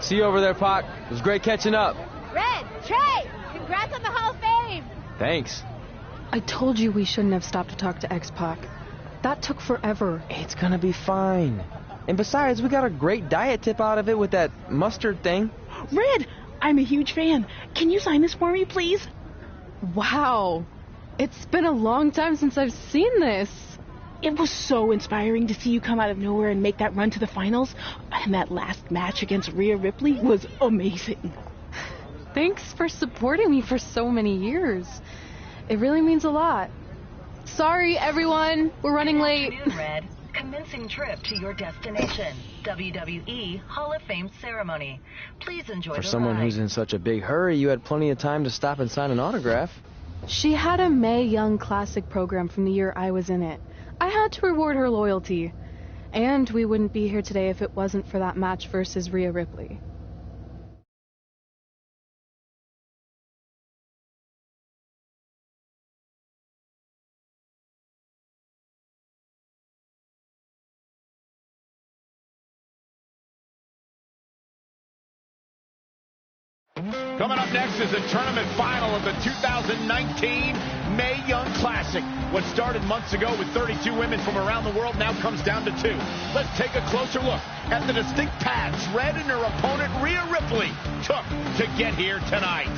See you over there, Pac. It was great catching up. Red, Trey, congrats on the Hall of Fame. Thanks. I told you we shouldn't have stopped to talk to X-Pac. That took forever. It's gonna be fine. And besides, we got a great diet tip out of it with that mustard thing. Red, I'm a huge fan. Can you sign this for me, please? Wow. It's been a long time since I've seen this. It was so inspiring to see you come out of nowhere and make that run to the finals. And that last match against Rhea Ripley was amazing. Thanks for supporting me for so many years. It really means a lot. Sorry, everyone. We're running late. Good afternoon, Red. Commencing trip to your destination. WWE Hall of Fame ceremony. Please enjoy the ride. For someone who's in such a big hurry, you had plenty of time to stop and sign an autograph. She had a Mae Young Classic program from the year I was in it. I had to reward her loyalty. And we wouldn't be here today if it wasn't for that match versus Rhea Ripley. Coming up next is the tournament final of the 2019 Mae Young Classic. What started months ago with 32 women from around the world now comes down to 2. Let's take a closer look at the distinct paths Red and her opponent Rhea Ripley took to get here tonight.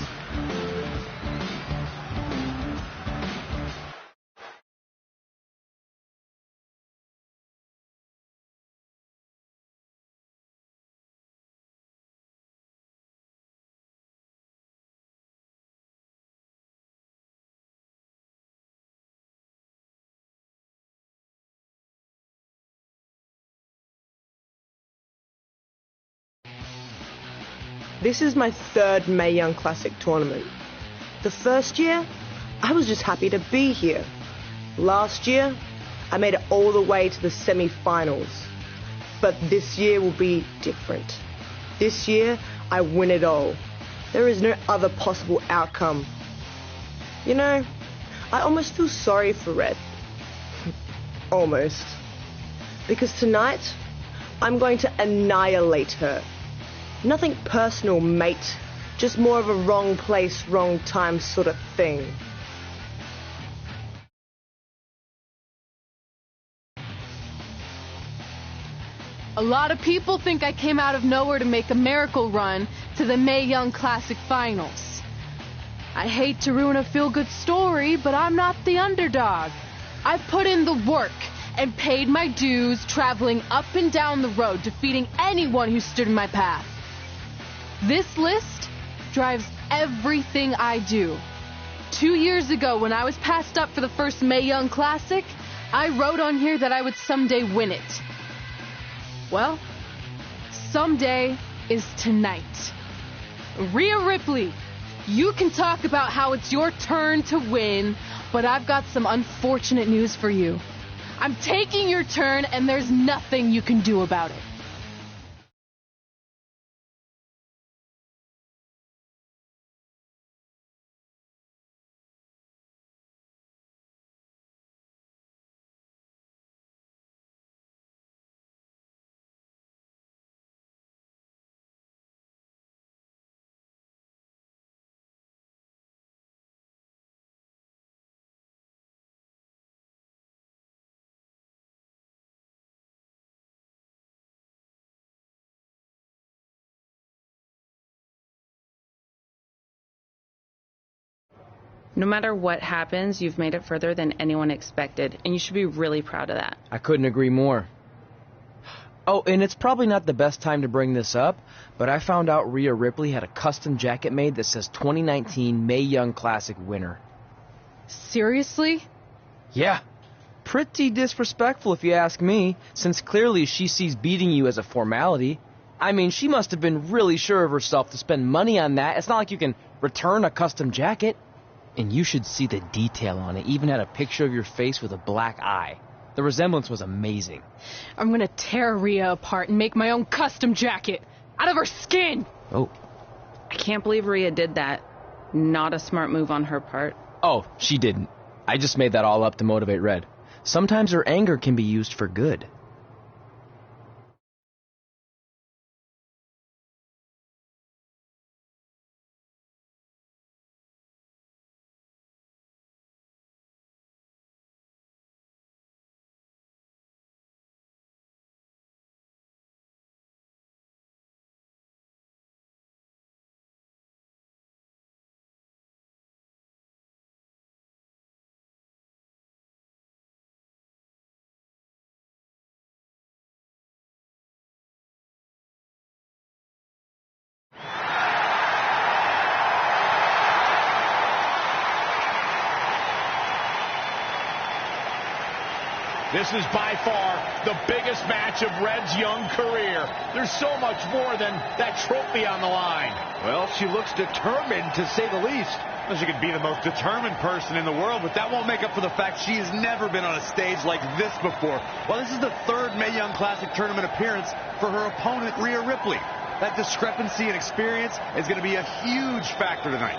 This is my third Mae Young Classic tournament. The first year, I was just happy to be here. Last year, I made it all the way to the semi-finals. But this year will be different. This year, I win it all. There is no other possible outcome. You know, I almost feel sorry for Red. Almost. Because tonight, I'm going to annihilate her. Nothing personal, mate. Just more of a wrong place, wrong time sort of thing. A lot of people think I came out of nowhere to make a miracle run to the Mae Young Classic finals. I hate to ruin a feel-good story, but I'm not the underdog. I've put in the work and paid my dues traveling up and down the road, defeating anyone who stood in my path. This list drives everything I do. 2 years ago, when I was passed up for the first Mae Young Classic, I wrote on here that I would someday win it. Well, someday is tonight. Rhea Ripley, you can talk about how it's your turn to win, but I've got some unfortunate news for you. I'm taking your turn, and there's nothing you can do about it. No matter what happens, you've made it further than anyone expected, and you should be really proud of that. I couldn't agree more. Oh, and it's probably not the best time to bring this up, but I found out Rhea Ripley had a custom jacket made that says 2019 Mae Young Classic winner. Seriously? Yeah. Pretty disrespectful if you ask me, since clearly she sees beating you as a formality. I mean, she must have been really sure of herself to spend money on that. It's not like you can return a custom jacket. And you should see the detail on it. Even had a picture of your face with a black eye. The resemblance was amazing. I'm gonna tear Rhea apart and make my own custom jacket out of her skin. Oh. I can't believe Rhea did that. Not a smart move on her part. Oh, she didn't. I just made that all up to motivate Red. Sometimes her anger can be used for good. This is by far the biggest match of Red's young career. There's so much more than that trophy on the line. Well, she looks determined, to say the least. Well, she could be the most determined person in the world, but that won't make up for the fact she has never been on a stage like this before. Well, this is the third Mae Young Classic tournament appearance for her opponent, Rhea Ripley. That discrepancy in experience is going to be a huge factor tonight.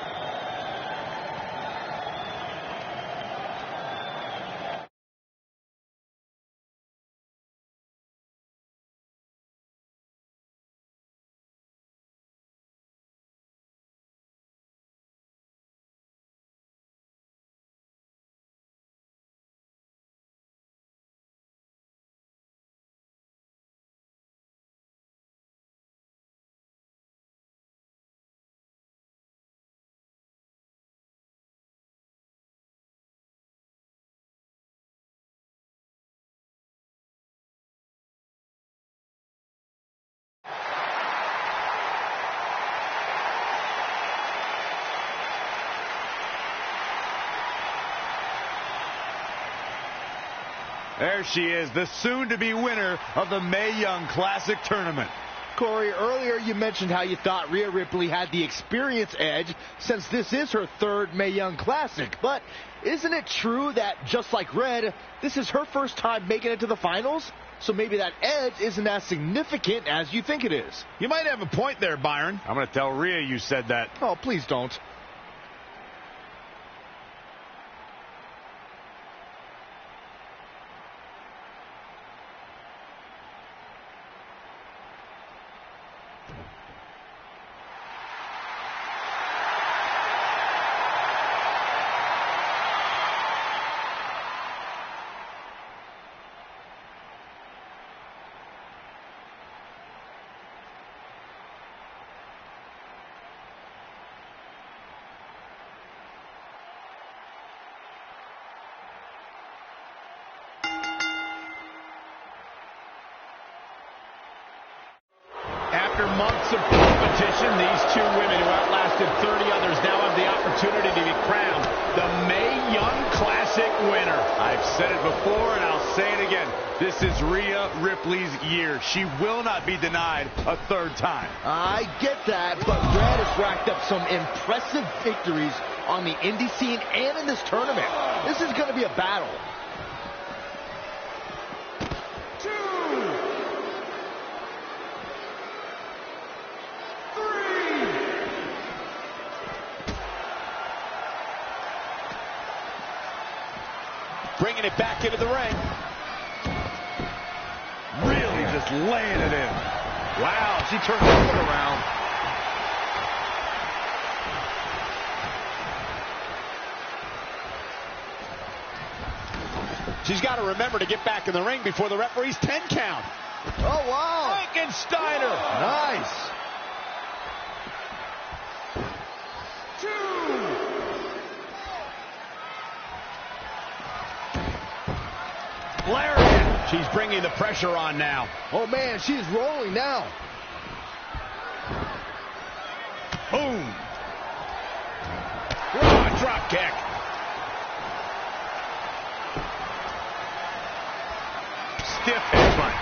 There she is, the soon-to-be winner of the Mae Young Classic Tournament. Corey, earlier you mentioned how you thought Rhea Ripley had the experience edge since this is her third Mae Young Classic. But isn't it true that, just like Red, this is her first time making it to the finals? So maybe that edge isn't as significant as you think it is. You might have a point there, Byron. I'm going to tell Rhea you said that. Oh, please don't. After months of competition, these two women who outlasted 30 others now have the opportunity to be crowned the Mae Young Classic winner. I've said it before and I'll say it again. This is Rhea Ripley's year. She will not be denied a third time. I get that, but Red has racked up some impressive victories on the indie scene and in this tournament. This is going to be a battle. Bringing it back into the ring. Really just laying it in. Wow, she turned this one around. She's got to remember to get back in the ring before the referee's 10 count. Oh, wow. Frankensteiner. Nice. Lariat. She's bringing the pressure on now. Oh, man, she's rolling now. Boom. Oh, drop kick. Stiff headbutt.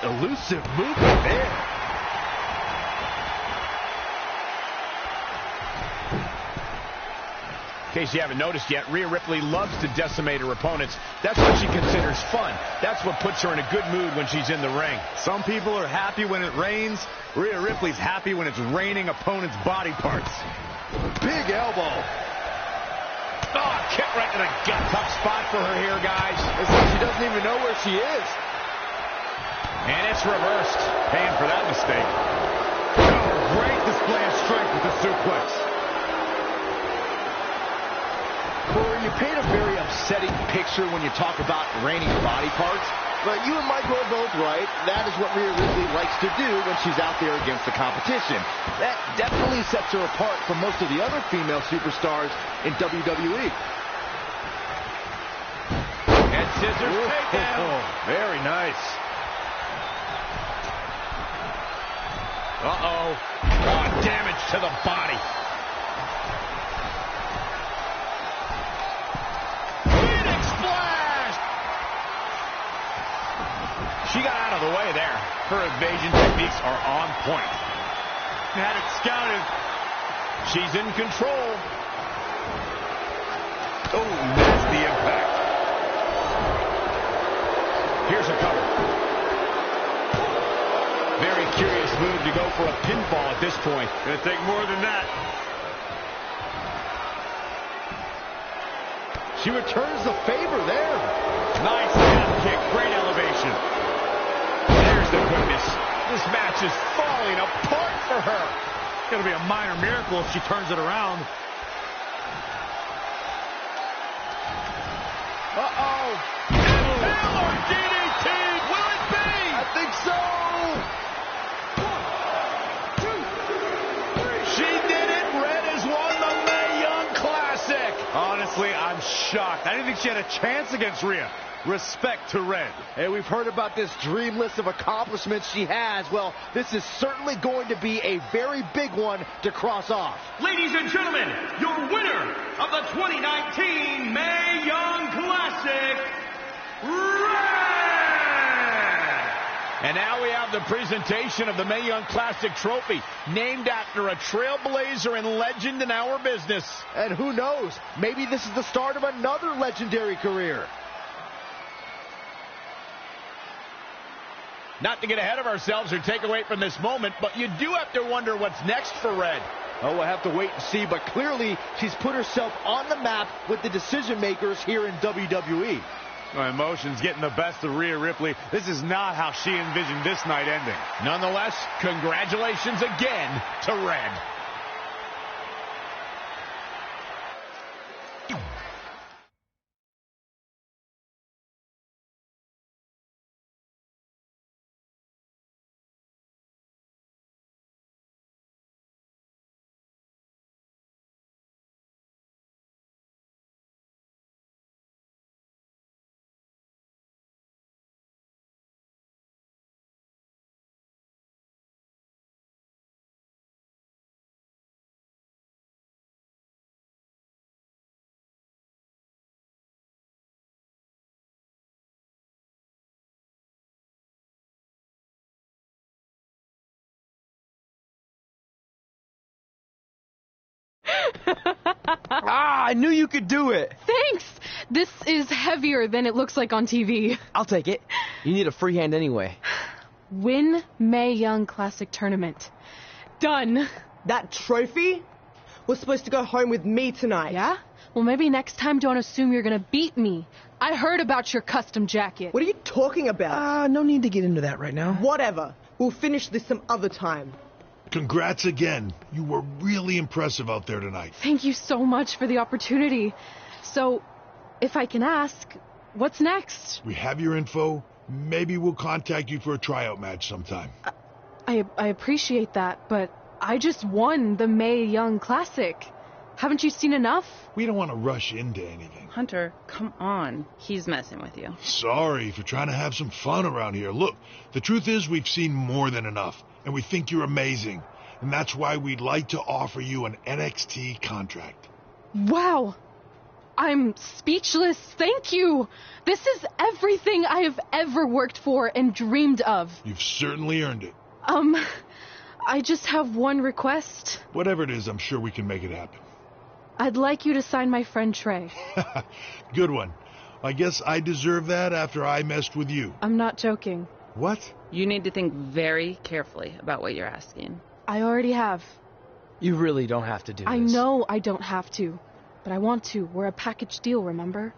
Elusive movement there. In case you haven't noticed yet, Rhea Ripley loves to decimate her opponents. That's what she considers fun. That's what puts her in a good mood when she's in the ring. Some people are happy when it rains. Rhea Ripley's happy when it's raining opponents' body parts. Big elbow. Oh, kick right to the gut. Tough spot for her here, guys. It's like she doesn't even know where she is. And it's reversed. Paying for that mistake. Oh, great display of strength with the suplex. Corey, you paint a very upsetting picture when you talk about raining body parts. But you and Michael are both right. That is what Rhea Ripley likes to do when she's out there against the competition. That definitely sets her apart from most of the other female superstars in WWE. And scissors takedown. Very nice. Uh-oh. Oh, damage to the body. Her evasion techniques are on point. Had it scouted. She's in control. Oh, nasty impact. Here's a cover. Very curious move to go for a pinfall at this point. Gonna take more than that. She returns the favor there. Nice calf kick. Great elevation. There's the goodness. This match is falling apart for her. It's gonna be a minor miracle if she turns it around. Uh-oh. Taylor DDT. Will it be? I think so. 1, 2, 3. She did it. Red has won the Mae Young Classic. Honestly, I'm shocked. I didn't think she had a chance against Rhea. Respect to Red. Hey, we've heard about this dream list of accomplishments she has. Well, this is certainly going to be a very big one to cross off. Ladies and gentlemen, your winner of the 2019 Mae Young Classic, Red! And now we have the presentation of the Mae Young Classic trophy, named after a trailblazer and legend in our business. And who knows, maybe this is the start of another legendary career. Not to get ahead of ourselves or take away from this moment, but you do have to wonder what's next for Red. Oh, we'll have to wait and see, but clearly she's put herself on the map with the decision makers here in WWE. Well, emotions getting the best of Rhea Ripley. This is not how she envisioned this night ending. Nonetheless, congratulations again to Red. I knew you could do it. Thanks! This is heavier than it looks like on TV. I'll take it. You need a free hand anyway. Win Mae Young Classic Tournament. Done. That trophy was supposed to go home with me tonight. Yeah? Well, maybe next time don't assume you're gonna beat me. I heard about your custom jacket. What are you talking about? No need to get into that right now. Whatever. We'll finish this some other time. Congrats again. You were really impressive out there tonight. Thank you so much for the opportunity. So, if I can ask, what's next? We have your info. Maybe we'll contact you for a tryout match sometime. I appreciate that, but I just won the Mae Young Classic. Haven't you seen enough? We don't want to rush into anything. Hunter, come on. He's messing with you. Sorry for trying to have some fun around here. Look, the truth is we've seen more than enough, and we think you're amazing. And that's why we'd like to offer you an NXT contract. Wow. I'm speechless. Thank you. This is everything I have ever worked for and dreamed of. You've certainly earned it. I just have one request. Whatever it is, I'm sure we can make it happen. I'd like you to sign my friend Trey. Good one. I guess I deserve that after I messed with you. I'm not joking. What? You need to think very carefully about what you're asking. I already have. You really don't have to do this. I know I don't have to, but I want to. We're a package deal, remember?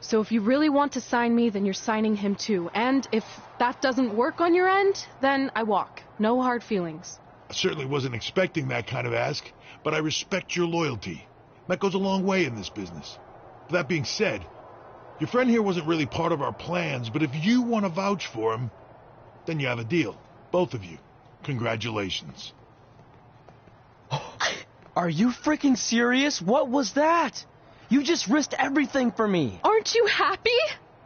So if you really want to sign me, then you're signing him too. And if that doesn't work on your end, then I walk. No hard feelings. I certainly wasn't expecting that kind of ask, but I respect your loyalty. That goes a long way in this business. That being said, your friend here wasn't really part of our plans, but if you want to vouch for him, then you have a deal. Both of you. Congratulations. Are you freaking serious? What was that? You just risked everything for me. Aren't you happy?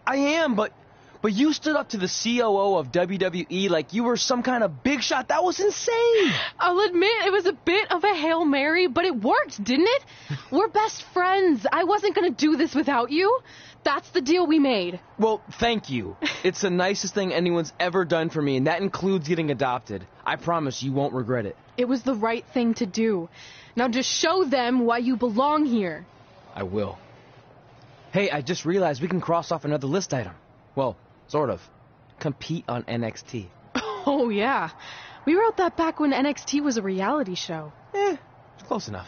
I am, but you stood up to the COO of WWE like you were some kind of big shot. That was insane. I'll admit it was a bit of a Hail Mary, but it worked, didn't it? We're best friends. I wasn't going to do this without you. That's the deal we made. Well, thank you. It's the nicest thing anyone's ever done for me, and that includes getting adopted. I promise you won't regret it. It was the right thing to do. Now just show them why you belong here. I will. Hey, I just realized we can cross off another list item. Well, sort of. Compete on NXT. Oh, yeah. We wrote that back when NXT was a reality show. It's close enough.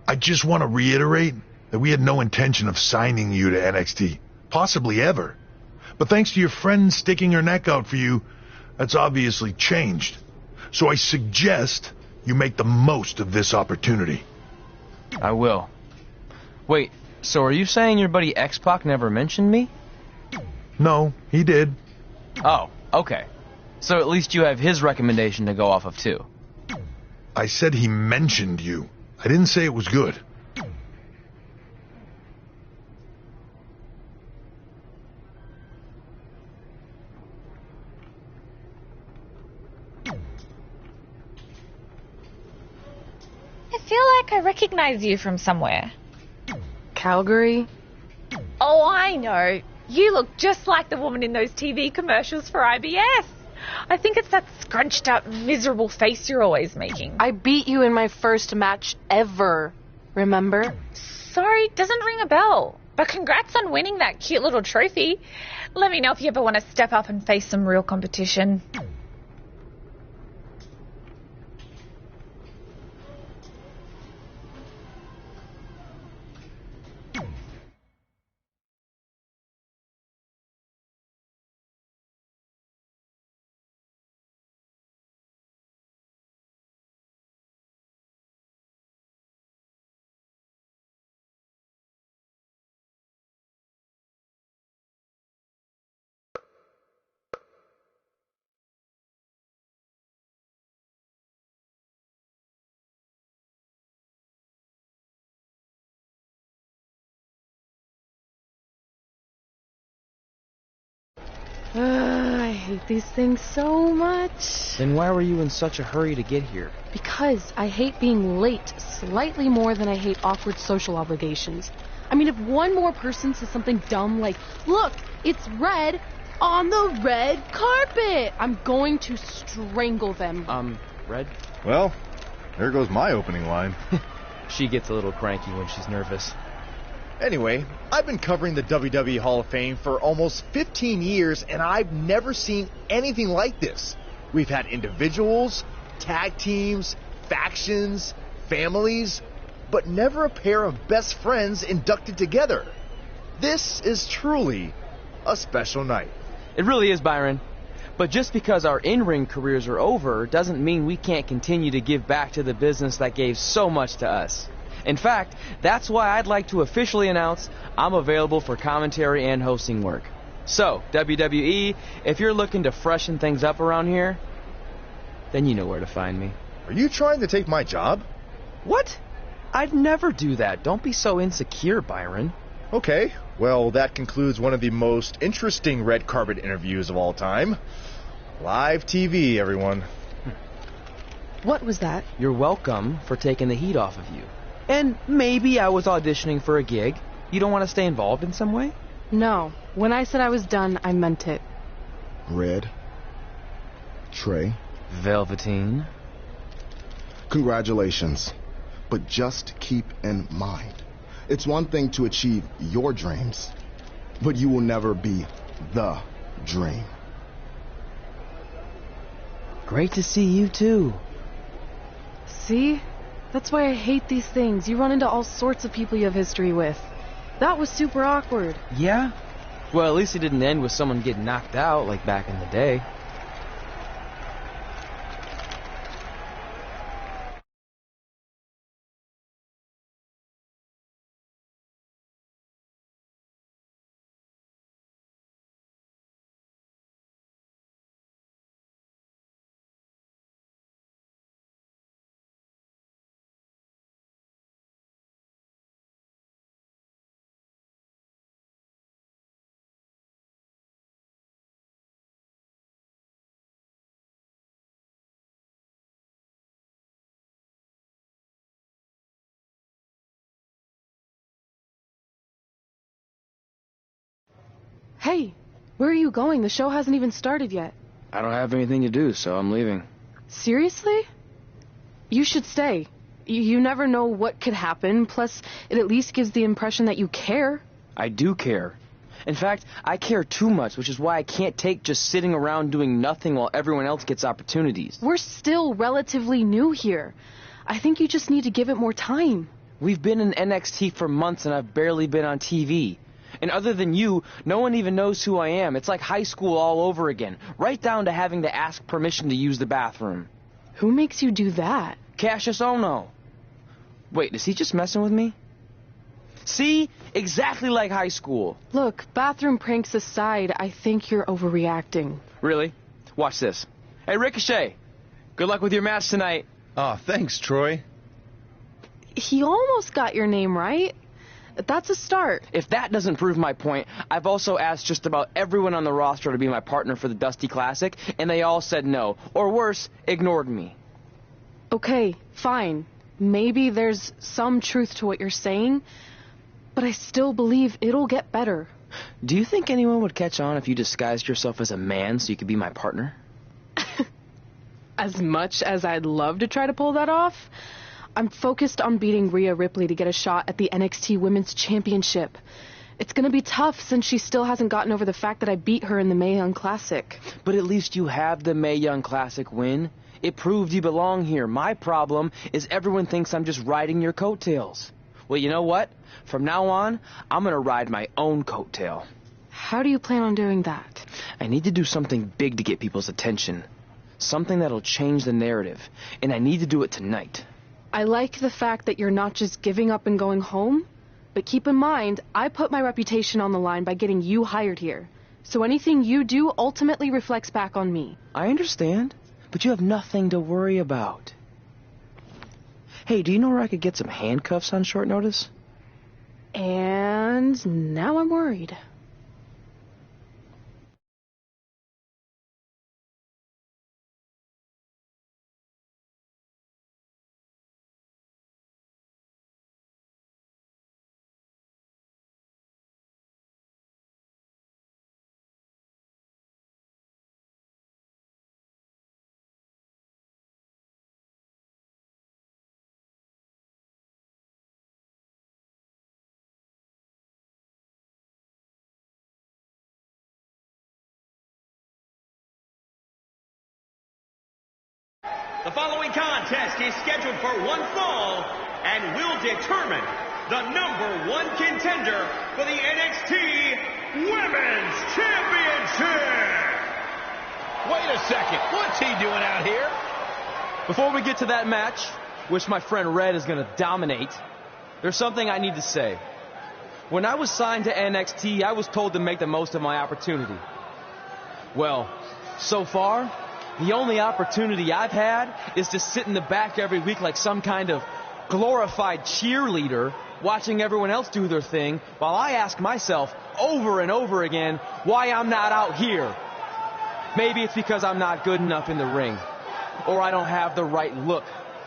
I just want to reiterate that we had no intention of signing you to NXT, possibly ever. But thanks to your friend sticking her neck out for you, that's obviously changed. So I suggest you make the most of this opportunity. I will. Wait, so are you saying your buddy X-Pac never mentioned me? No, he did. Oh, okay. So at least you have his recommendation to go off of, too. I said he mentioned you. I didn't say it was good. I feel like I recognize you from somewhere. Calgary? Oh, I know. You look just like the woman in those TV commercials for IBS. I think it's that scrunched up, miserable face you're always making. I beat you in my first match ever, remember? Sorry, doesn't ring a bell. But congrats on winning that cute little trophy. Let me know if you ever want to step up and face some real competition. I hate these things so much. Then why were you in such a hurry to get here? Because I hate being late slightly more than I hate awkward social obligations. I mean, if one more person says something dumb like, look, it's red on the red carpet, I'm going to strangle them. Red? Well, there goes my opening line. She gets a little cranky when she's nervous. Anyway, I've been covering the WWE Hall of Fame for almost 15 years, and I've never seen anything like this. We've had individuals, tag teams, factions, families, but never a pair of best friends inducted together. This is truly a special night. It really is, Byron. But just because our in-ring careers are over doesn't mean we can't continue to give back to the business that gave so much to us. In fact, that's why I'd like to officially announce I'm available for commentary and hosting work. So, WWE, if you're looking to freshen things up around here, then you know where to find me. Are you trying to take my job? What? I'd never do that. Don't be so insecure, Byron. Okay, well, that concludes one of the most interesting red carpet interviews of all time. Live TV, everyone. What was that? You're welcome for taking the heat off of you. And maybe I was auditioning for a gig. You don't want to stay involved in some way? No. When I said I was done, I meant it. Red. Trey. Velveteen. Congratulations. But just keep in mind, it's one thing to achieve your dreams, But you will never be the Dream. Great to see you, too. See? That's why I hate these things. You run into all sorts of people you have history with. That was super awkward. Yeah? Well, at least it didn't end with someone getting knocked out like back in the day. Hey, where are you going? The show hasn't even started yet. I don't have anything to do, so I'm leaving. Seriously? You should stay. You never know what could happen, plus it at least gives the impression that you care. I do care. In fact, I care too much, which is why I can't take just sitting around doing nothing while everyone else gets opportunities. We're still relatively new here. I think you just need to give it more time. We've been in NXT for months and I've barely been on TV. And other than you, no one even knows who I am. It's like high school all over again, right down to having to ask permission to use the bathroom. Who makes you do that? Cassius Ohno. Wait, is he just messing with me? See? Exactly like high school. Look, bathroom pranks aside, I think you're overreacting. Really? Watch this. Hey, Ricochet. Good luck with your match tonight. Oh, thanks, Troy. He almost got your name right. That's a start. If that doesn't prove my point, I've also asked just about everyone on the roster to be my partner for the Dusty Classic, and they all said no. Or worse, ignored me. Okay, fine. Maybe there's some truth to what you're saying, but I still believe it'll get better. Do you think anyone would catch on if you disguised yourself as a man so you could be my partner? As much as I'd love to try to pull that off, I'm focused on beating Rhea Ripley to get a shot at the NXT Women's Championship. It's gonna be tough since she still hasn't gotten over the fact that I beat her in the Mae Young Classic. But at least you have the Mae Young Classic win. It proved you belong here. My problem is everyone thinks I'm just riding your coattails. Well, you know what? From now on, I'm gonna ride my own coattail. How do you plan on doing that? I need to do something big to get people's attention. Something that'll change the narrative. And I need to do it tonight. I like the fact that you're not just giving up and going home, but keep in mind, I put my reputation on the line by getting you hired here. So anything you do ultimately reflects back on me. I understand, but you have nothing to worry about. Hey, do you know where I could get some handcuffs on short notice? And now I'm worried. The following contest is scheduled for one fall and will determine the #1 contender for the NXT Women's Championship. Wait a second. What's he doing out here? Before we get to that match, which my friend Red is going to dominate, there's something I need to say. When I was signed to NXT, I was told to make the most of my opportunity. Well, so far, the only opportunity I've had is to sit in the back every week like some kind of glorified cheerleader, watching everyone else do their thing, while I ask myself over and over again why I'm not out here. Maybe it's because I'm not good enough in the ring, or I don't have the right look,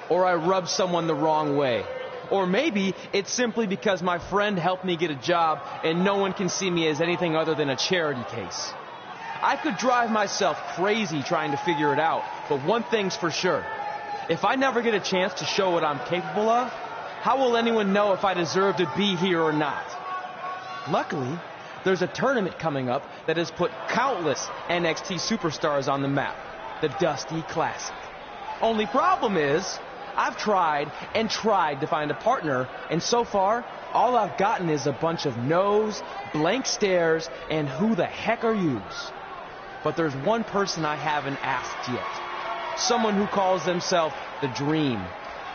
or I rub someone the wrong way. Or maybe it's simply because my friend helped me get a job and no one can see me as anything other than a charity case. I could drive myself crazy trying to figure it out, but one thing's for sure. If I never get a chance to show what I'm capable of, how will anyone know if I deserve to be here or not? Luckily, There's a tournament coming up that has put countless NXT superstars on the map, the Dusty Classic. Only problem is, I've tried and tried to find a partner, and so far, all I've gotten is a bunch of no's, blank stares, and who the heck are yous? But there's one person I haven't asked yet. Someone who calls themselves The Dream.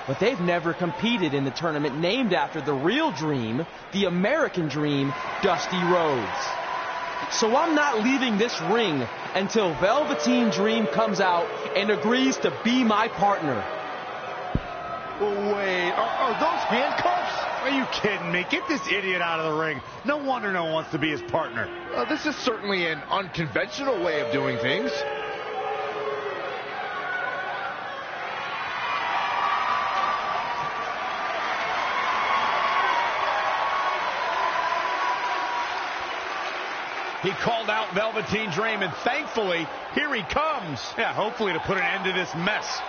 But they've never competed in the tournament named after the real Dream, the American Dream, Dusty Rhodes. So I'm not leaving this ring until Velveteen Dream comes out and agrees to be my partner. Wait, are those handcuffs? Are you kidding me? Get this idiot out of the ring. No wonder no one wants to be his partner. This is certainly an unconventional way of doing things. He called out Velveteen Dream, and thankfully, here he comes. Yeah, hopefully to put an end to this mess.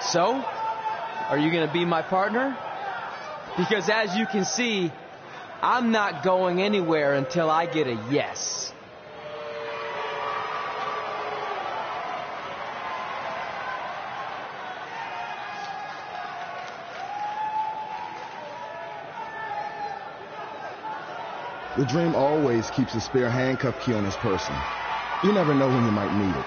So, are you going to be my partner? Because as you can see, I'm not going anywhere until I get a yes. The Dream always keeps a spare handcuff key on his person. You never know when you might need it.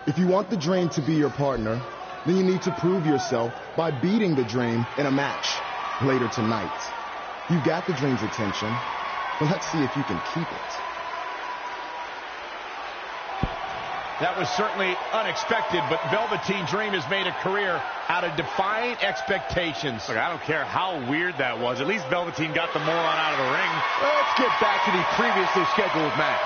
If you want the Dream to be your partner, then you need to prove yourself by beating the Dream in a match later tonight. You've got the Dream's attention, but let's see if you can keep it. That was certainly unexpected, but Velveteen Dream has made a career out of defying expectations. Look, I don't care how weird that was. At least Velveteen got the moron out of the ring. Let's get back to the previously scheduled match.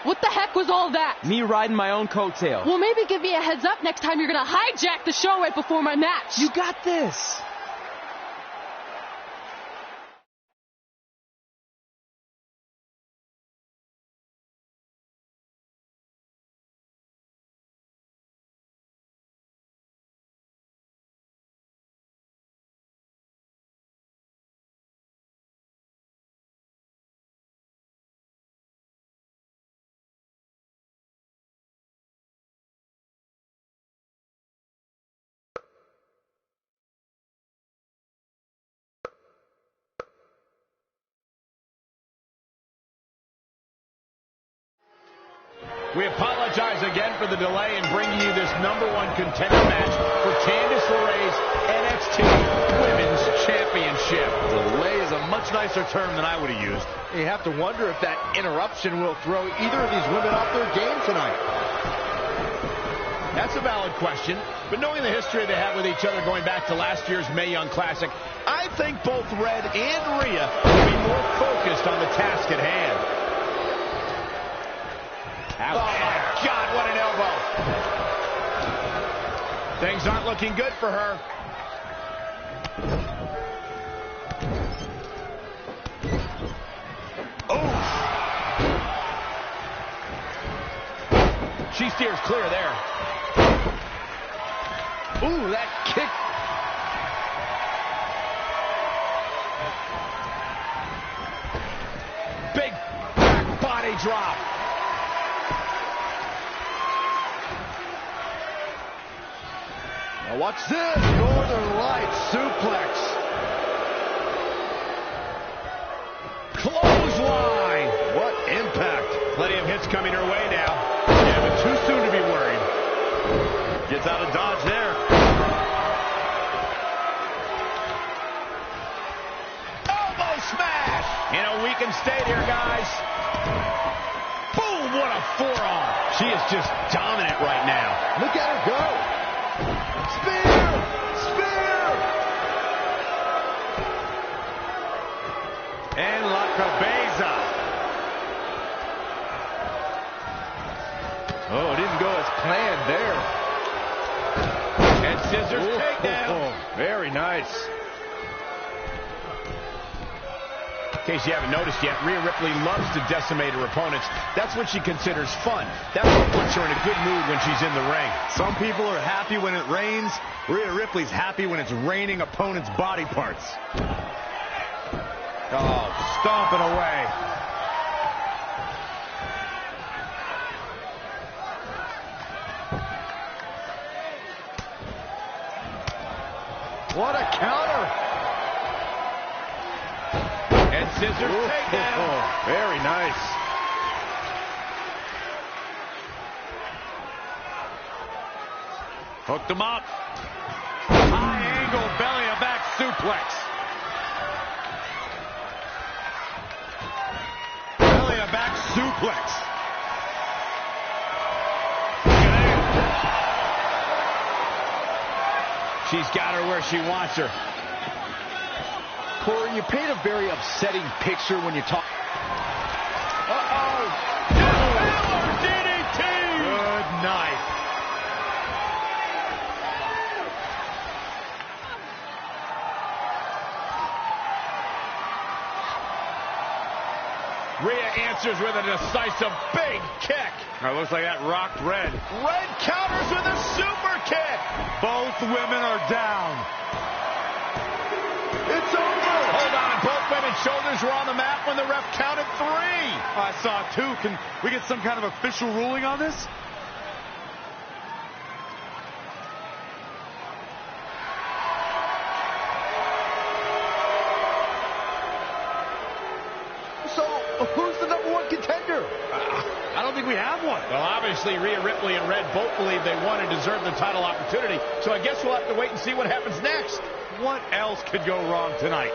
What the heck was all that? Me riding my own coattail. Well, maybe give me a heads up next time you're gonna hijack the show right before my match. You got this. We apologize again for the delay in bringing you this #1 contender match for Candice LeRae's NXT Women's Championship. Delay is a much nicer term than I would have used. You have to wonder if that interruption will throw either of these women off their game tonight. That's a valid question, but knowing the history they have with each other going back to last year's Mae Young Classic, I think both Red and Rhea will be more focused on the task at hand. Oh, my God, what an elbow. Things aren't looking good for her. Oh. She steers clear there. Ooh, that kick. Big back body drop. Now watch this, Northern Lights suplex. Gets out of dodge there. Elbow smash! In a weakened state here, guys. Boom, what a forearm. She is just dominant right now. Look at her go. Spear! Spear! And La Cabeza. Oh, it didn't go as planned there. And scissors takedown. Very nice. In case you haven't noticed yet, Rhea Ripley loves to decimate her opponents. That's what she considers fun. That's what puts her in a good mood when she's in the ring. Some people are happy when it rains. Rhea Ripley's happy when it's raining opponents' body parts. Oh, stomping away. What a counter. And scissors takedown. Very nice. Hooked him up. High angle belly to back suplex. Belly to back suplex. She's got her where she wants her. Corey, you paint a very upsetting picture when you talk. Uh-oh. DDT. Good night. Rhea answers with a decisive big kick. That looks like that rocked Red. Red counters with a super kick. Both women are down. It's over. Hold on. Both women's shoulders were on the mat when the ref counted 3. I saw 2. Can we get some kind of official ruling on this? So, who's the #1 contender? I don't think we have one. Well, obviously, Rhea Ripley and Red both believe they won and deserve the title opportunity. So I guess we'll have to wait and see what happens next. What else could go wrong tonight?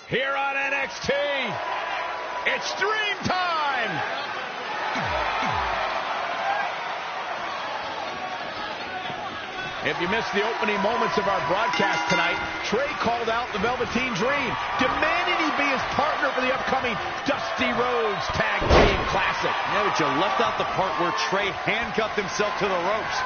Here on NXT, it's Dream Time! If you missed the opening moments of our broadcast tonight, Trey called out the Velveteen Dream, demanding he be his partner for the upcoming Dusty Rhodes Tag Team Classic. Yeah, but you left out the part where Trey handcuffed himself to the ropes.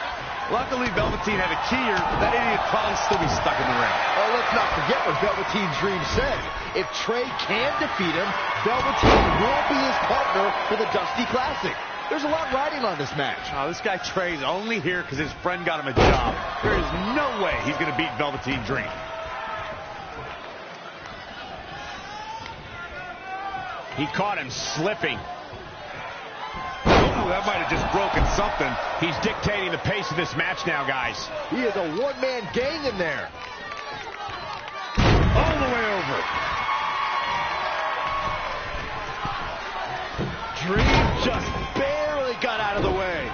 Luckily, Velveteen had a key here. That idiot probably still be stuck in the ring. Oh, let's not forget what Velveteen Dream said. If Trey can defeat him, Velveteen will be his partner for the Dusty Classic. There's a lot riding on this match. Oh, this guy Trey's only here because his friend got him a job. There is no way he's going to beat Velveteen Dream. He caught him slipping. Ooh, that might have just broken something. He's dictating the pace of this match now, guys. He is a one-man gang in there. All the way over. Dream just barely got out of the way.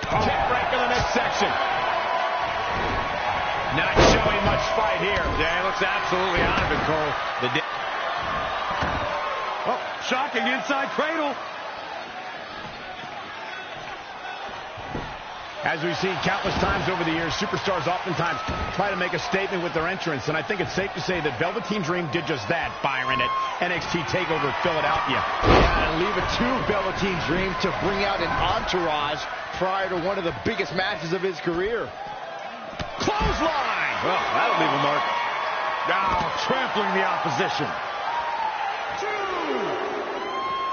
Kick break in the midsection. Not showing much fight here. Yeah, he looks absolutely out of control. Oh, shocking inside cradle. As we've seen countless times over the years, superstars oftentimes try to make a statement with their entrance, and I think it's safe to say that Velveteen Dream did just that, Byron, at NXT TakeOver Philadelphia. Yeah, and leave it to Velveteen Dream to bring out an entourage prior to one of the biggest matches of his career. Clothesline! Well, that'll leave a mark. Now, trampling the opposition.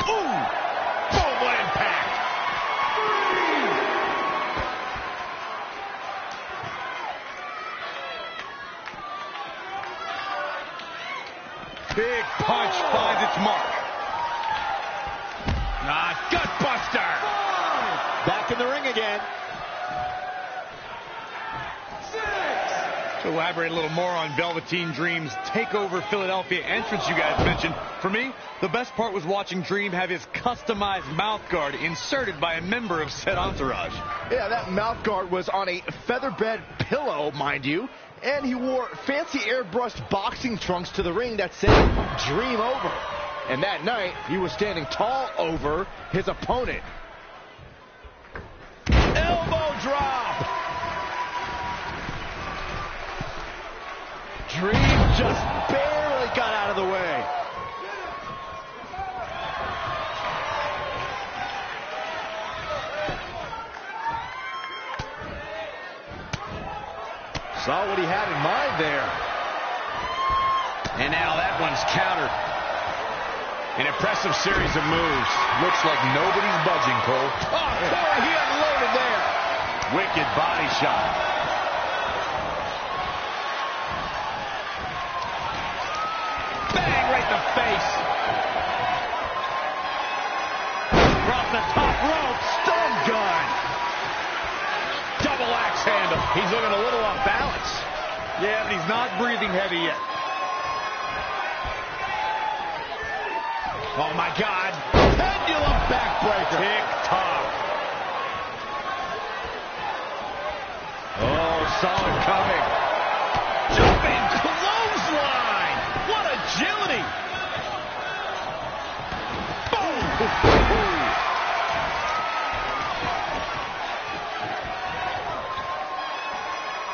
Boom! Boom, what impact! Big punch finds its mark. Gutbuster! Back in the ring again. To elaborate a little more on Velveteen Dream's TakeOver Philadelphia entrance you guys mentioned, for me, the best part was watching Dream have his customized mouth guard inserted by a member of said entourage. Yeah, that mouth guard was on a featherbed pillow, mind you, and he wore fancy airbrushed boxing trunks to the ring that said Dream Over. And that night, he was standing tall over his opponent. Elbow drop! Dream just barely got out of the way. Saw what he had in mind there. And now that one's countered. An impressive series of moves. Looks like nobody's budging, Cole. Oh, Corey, he unloaded there. Wicked body shot. Bang, right in the face. Across the top rope. Stun gun. Double axe handle. He's looking a little off balance. Yeah, but he's not breathing heavy yet. Oh, my God. Pendulum backbreaker. Tick-tock. Oh, saw it coming. Jumping clothesline. What agility. Boom.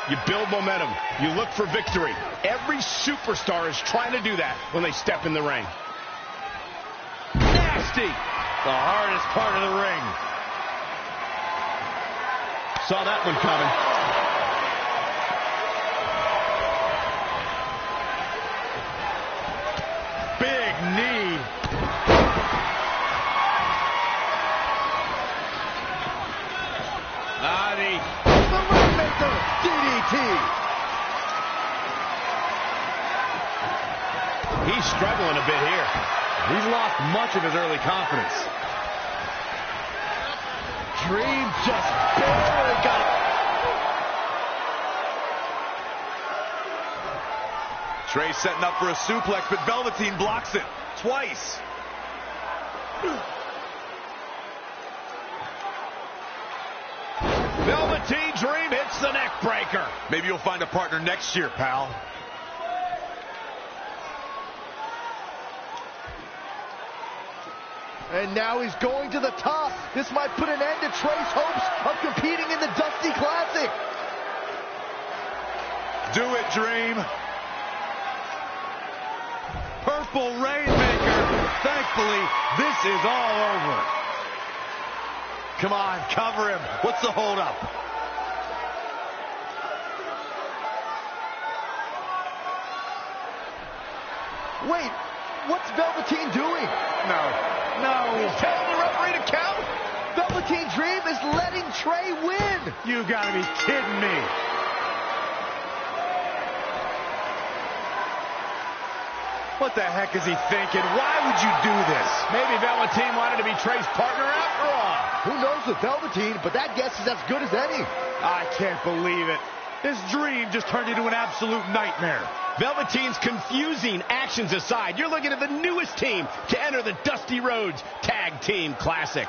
You build momentum. You look for victory. Every superstar is trying to do that when they step in the ring. Nasty. The hardest part of the ring. Saw that one coming. Big knee. The Rainmaker DDT. He's struggling a bit here. He's lost much of his early confidence. Dream just barely got it. Trey setting up for a suplex, but Velveteen blocks it twice. Velveteen Dream hits the neck breaker. Maybe you'll find a partner next year, pal. And now he's going to the top. This might put an end to Trey's hopes of competing in the Dusty Classic. Do it, Dream. Purple Rainmaker. Thankfully, this is all over. Come on, cover him. What's the holdup? Wait, what's Velveteen doing? No. He's telling the referee to count. Velveteen Dream is letting Trey win. You gotta be kidding me. What the heck is he thinking? Why would you do this? Maybe Velveteen wanted to be Trey's partner after all. Who knows with Velveteen, but that guess is as good as any. I can't believe it. This Dream just turned into an absolute nightmare. Velveteen's confusing actions aside, you're looking at the newest team to enter the Dusty Rhodes Tag Team Classic.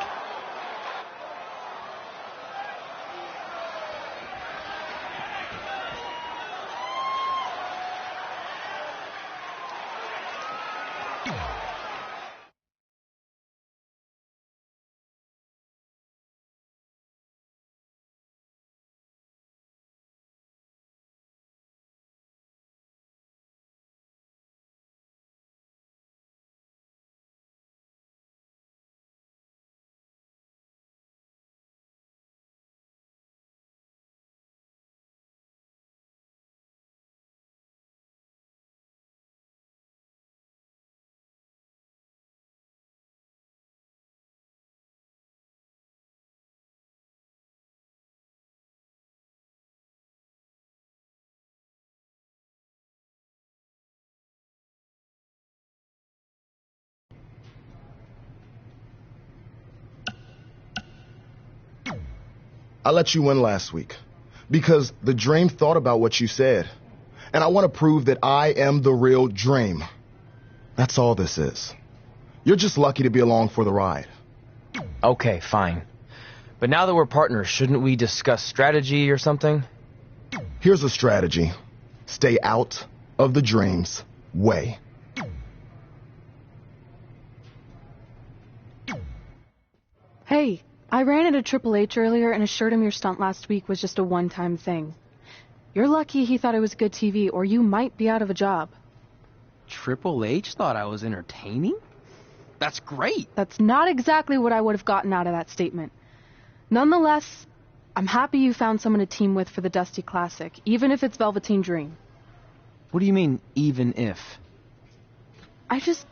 I let you win last week because the Dream thought about what you said. And I want to prove that I am the real Dream. That's all this is. You're just lucky to be along for the ride. Okay, fine. But now that we're partners, shouldn't we discuss strategy or something? Here's a strategy. Stay out of the Dream's way. Hey, I ran into Triple H earlier and assured him your stunt last week was just a one-time thing. You're lucky he thought it was good TV, or you might be out of a job. Triple H thought I was entertaining? That's great. That's not exactly what I would have gotten out of that statement. Nonetheless, I'm happy you found someone to team with for the Dusty Classic, even if it's Velveteen Dream. What do you mean, even if? I just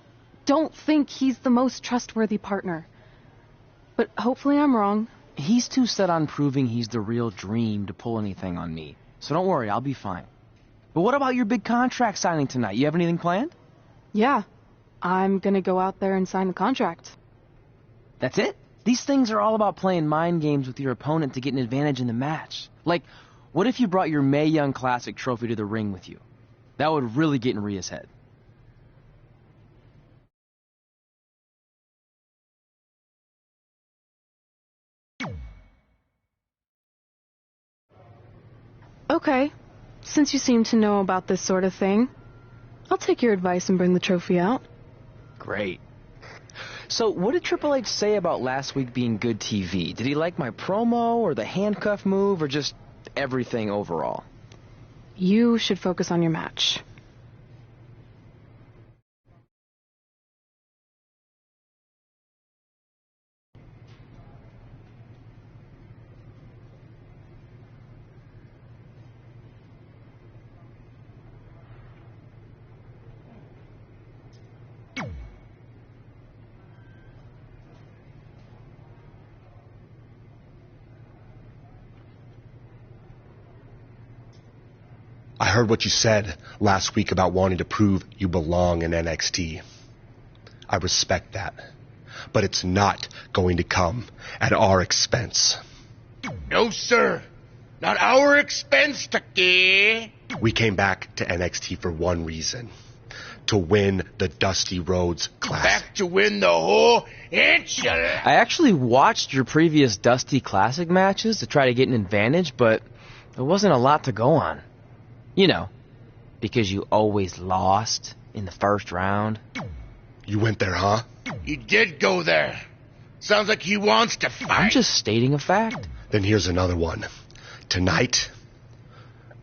don't think he's the most trustworthy partner. But hopefully I'm wrong. He's too set on proving he's the real Dream to pull anything on me. So don't worry, I'll be fine. But what about your big contract signing tonight? You have anything planned? Yeah, I'm gonna go out there and sign the contract. That's it? These things are all about playing mind games with your opponent to get an advantage in the match. Like, what if you brought your Mae Young Classic trophy to the ring with you? That would really get in Rhea's head. Okay, since you seem to know about this sort of thing, I'll take your advice and bring the trophy out. Great. So, what did Triple H say about last week being good TV? Did he like my promo, or the handcuff move, or just everything overall? You should focus on your match. I heard what you said last week about wanting to prove you belong in NXT. I respect that. But it's not going to come at our expense. No, sir. Not our expense, Tucky. We came back to NXT for one reason. To win the Dusty Rhodes Classic. Back to win the whole enchilada. I actually watched your previous Dusty Classic matches to try to get an advantage, but there wasn't a lot to go on. You know, because you always lost in the first round. You went there, huh? You did go there. Sounds like he wants to fight. I'm just stating a fact. Then here's another one. Tonight,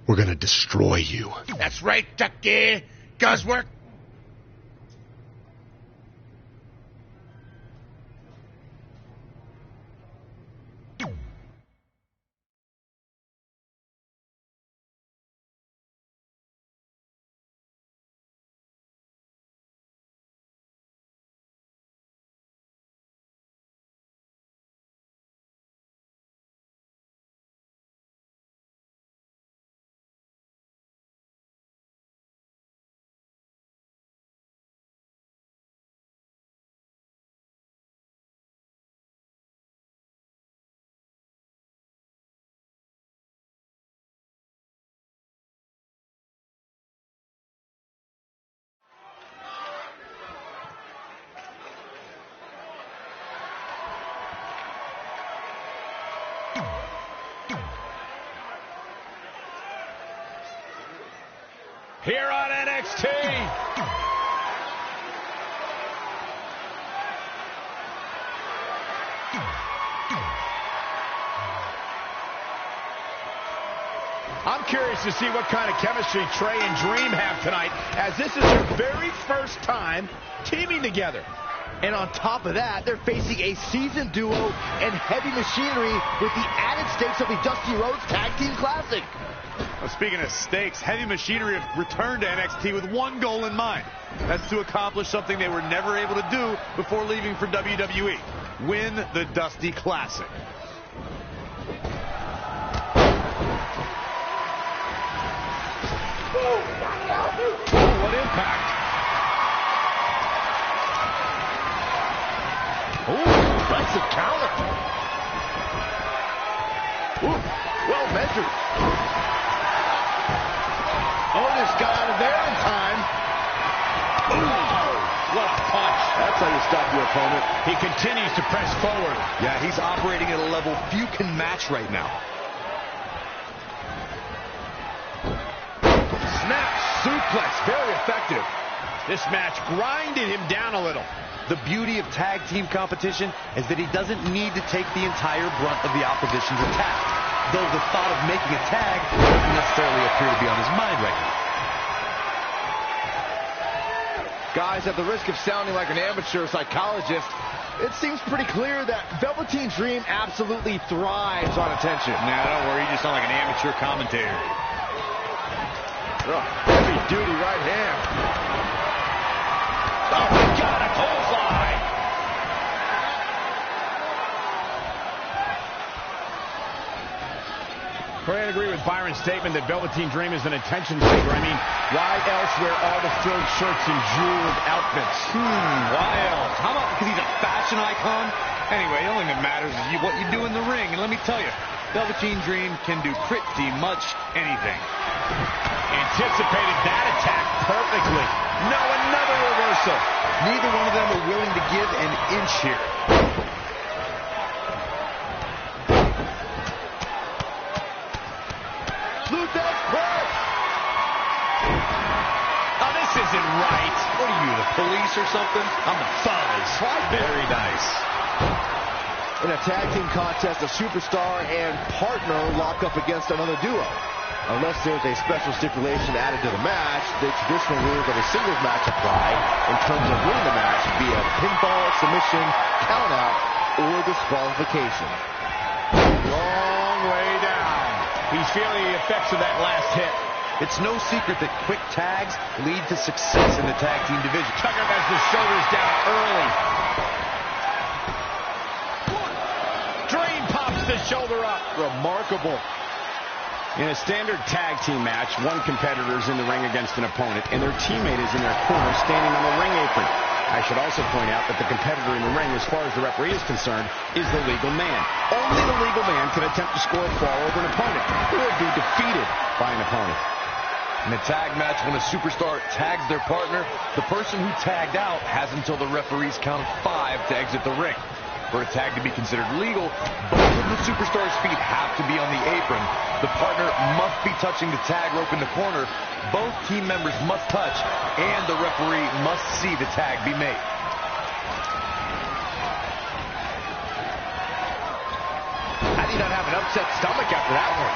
we're gonna destroy you. That's right, Tucky. Guswork. Here on NXT. I'm curious to see what kind of chemistry Trey and Dream have tonight, as this is their very first time teaming together. And on top of that, they're facing a seasoned duo and Heavy Machinery with the added stakes of the Dusty Rhodes Tag Team Classic. Well, speaking of stakes, Heavy Machinery have returned to NXT with one goal in mind. That's to accomplish something they were never able to do before leaving for WWE. Win the Dusty Classic. Oh, what impact. Oh, impressive counter. elementary. Otis got out of there in time. Ooh, what a punch. That's how you stop your opponent. He continues to press forward. Yeah, he's operating at a level few can match right now. Snap suplex, very effective. This match grinded him down a little. The beauty of tag team competition is that he doesn't need to take the entire brunt of the opposition's attack, though the thought of making a tag doesn't necessarily appear to be on his mind right now. Guys, at the risk of sounding like an amateur psychologist, it seems pretty clear that Velveteen Dream absolutely thrives on attention. Now, don't worry, you just sound like an amateur commentator. Oh, heavy-duty right hand. Oh, my God, a clothesline! I agree with Byron's statement that Velveteen Dream is an attention seeker. I mean, why else wear all the frilled shirts and jeweled outfits? Why else? How about because he's a fashion icon? Anyway, the only thing that matters is what you do in the ring. And let me tell you, Velveteen Dream can do pretty much anything. Anticipated that attack perfectly. No, another reversal. Neither one of them are willing to give an inch here. Oh, this isn't right. What are you, the police or something? I'm the Fuzz. Very nice. In a tag team contest, a superstar and partner lock up against another duo. Unless there's a special stipulation added to the match, the traditional rules of a singles match apply in terms of winning the match via pinfall, submission, countout, or disqualification. Long way down. He's feeling the effects of that last hit. It's no secret that quick tags lead to success in the tag team division. Tucker has the shoulders down early. Dream pops the shoulder up. Remarkable. In a standard tag team match, one competitor is in the ring against an opponent, and their teammate is in their corner standing on the ring apron. I should also point out that the competitor in the ring, as far as the referee is concerned, is the legal man. Only the legal man can attempt to score a fall over an opponent, or be defeated by an opponent. In a tag match, when a superstar tags their partner, the person who tagged out has until the referee's count of 5 to exit the ring. For a tag to be considered legal, both of the superstar's feet have to be on the apron. The partner must be touching the tag rope in the corner. Both team members must touch, and the referee must see the tag be made. How do you not have an upset stomach after that one?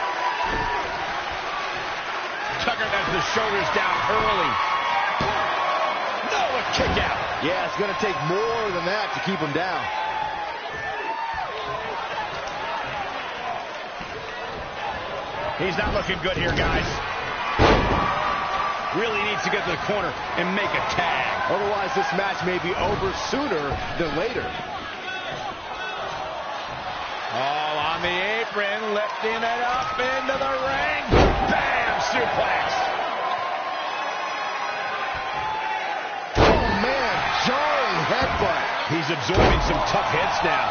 Tucker has the shoulders down early. No, a kick out. Yeah, it's going to take more than that to keep him down. He's not looking good here, guys. Really needs to get to the corner and make a tag. Otherwise, this match may be over sooner than later. All on the apron, lifting it up into the ring. Bam! Suplex. Oh, man. Jarring headbutt. He's absorbing some tough hits now.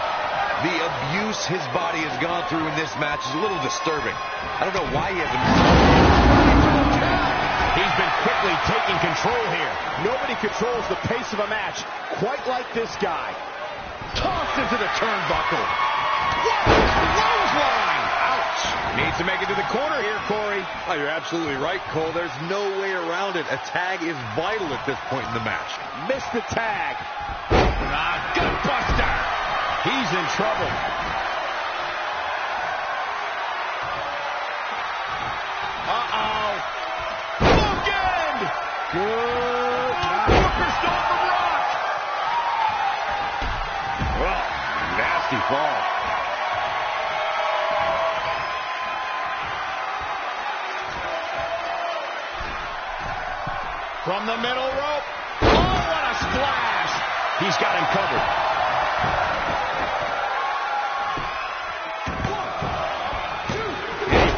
The abuse his body has gone through in this match is a little disturbing. I don't know why he hasn't... He's been quickly taking control here. Nobody controls the pace of a match quite like this guy. Tossed into the turnbuckle. Clothesline! Ouch! Needs to make it to the corner here, Corey. Oh, you're absolutely right, Cole. There's no way around it. A tag is vital at this point in the match. Missed the tag. Gutbuster! He's in trouble. Uh-oh. Bookend! Good. Superstar from Rock. Well, nasty fall. From the middle rope. Oh, what a splash. He's got him covered.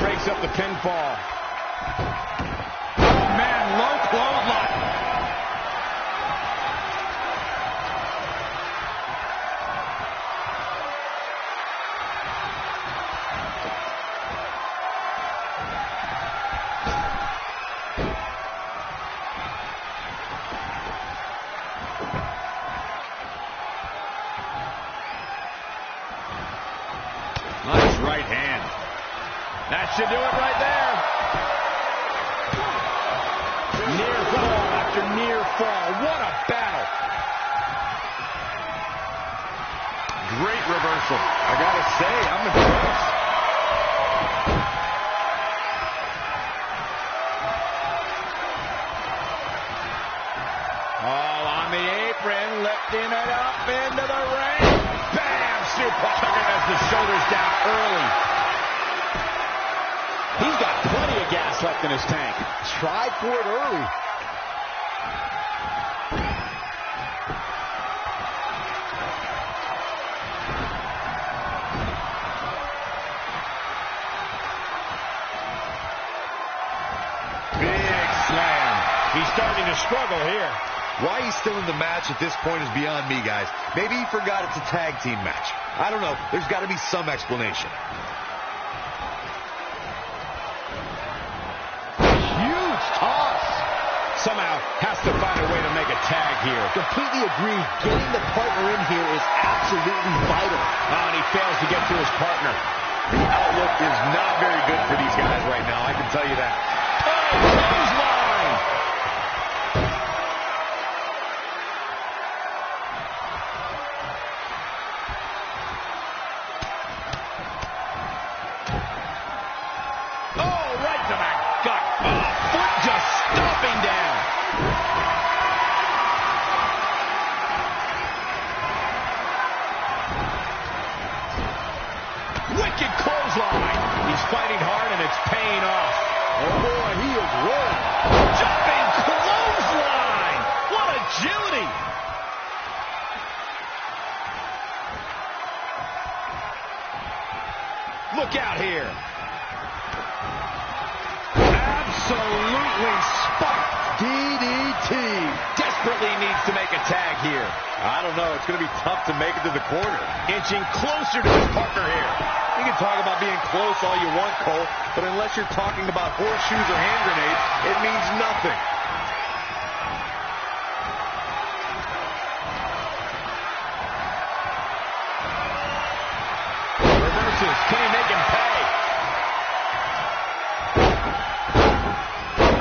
Breaks up the pinfall. Oh, man, low clothesline. should do it right there. Near fall after near fall. What a battle. Great reversal. I gotta say, I'm impressed. All on the apron, lifting it up into the ring. Bam! Suplex. Tucker has the shoulders down early. He's got plenty of gas left in his tank. Tried for it early. Big slam. He's starting to struggle here. Why he's still in the match at this point is beyond me, guys. Maybe he forgot it's a tag team match. I don't know. There's got to be some explanation. Huge toss. Somehow has to find a way to make a tag here. Completely agree. Getting the partner in here is absolutely vital. Oh, and he fails to get to his partner. The outlook is not very good for these guys right now, I can tell you that. Oh, clothesline! Oh, right to the gut. Oh, foot just stomping down. Wicked clothesline. He's fighting hard and it's paying off. Oh boy, he is rolling. Jumping clothesline. What agility. Look out here. Absolutely spiked. DDT. Desperately needs to make a tag here. I don't know. It's going to be tough to make it to the corner. Inching closer to his partner here. You can talk about being close all you want, Cole, but unless you're talking about horseshoes or hand grenades, it means nothing. Reverses. Can he make him pay?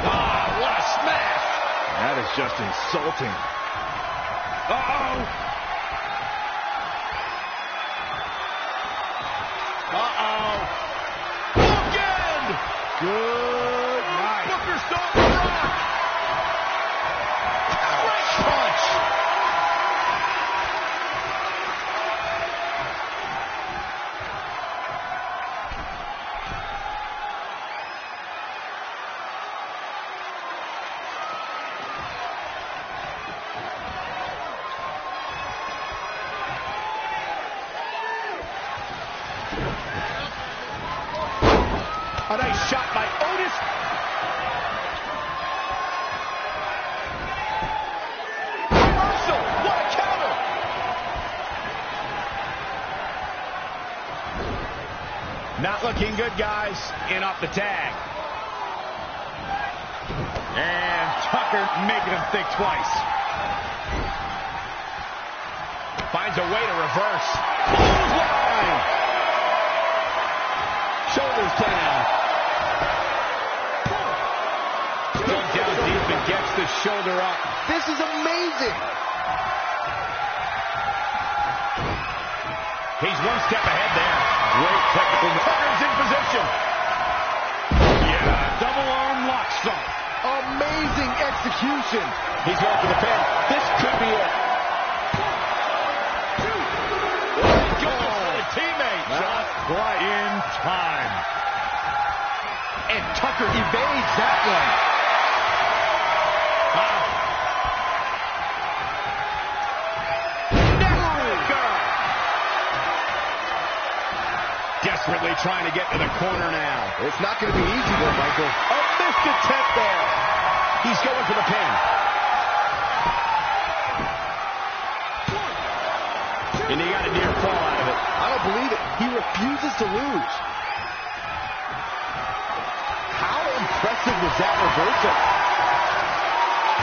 Ah, what a smash. That is just insulting. Uh-oh. Uh-oh. Bookend! Good night. Booker stole the rock. Great punch. A nice shot by Otis. Reversal. What a counter. Not looking good, guys. In off the tag. And Tucker making him think twice. Finds a way to reverse. Clothesline. Shoulders down. Dug down deep and gets the shoulder up. This is amazing. He's one step ahead there. Great technical. Tucker's in position. Yeah, double arm lock stomp. Amazing execution. He's going for the pin. This could be it. Goes for the teammate. Shot right in time. And Tucker evades that one. Desperately trying to get to the corner now. It's not going to be easy though, Michael. A missed attempt there. He's going for the pin. And he got a near fall out of it. I don't believe it. He refuses to lose. How impressive was that reversal?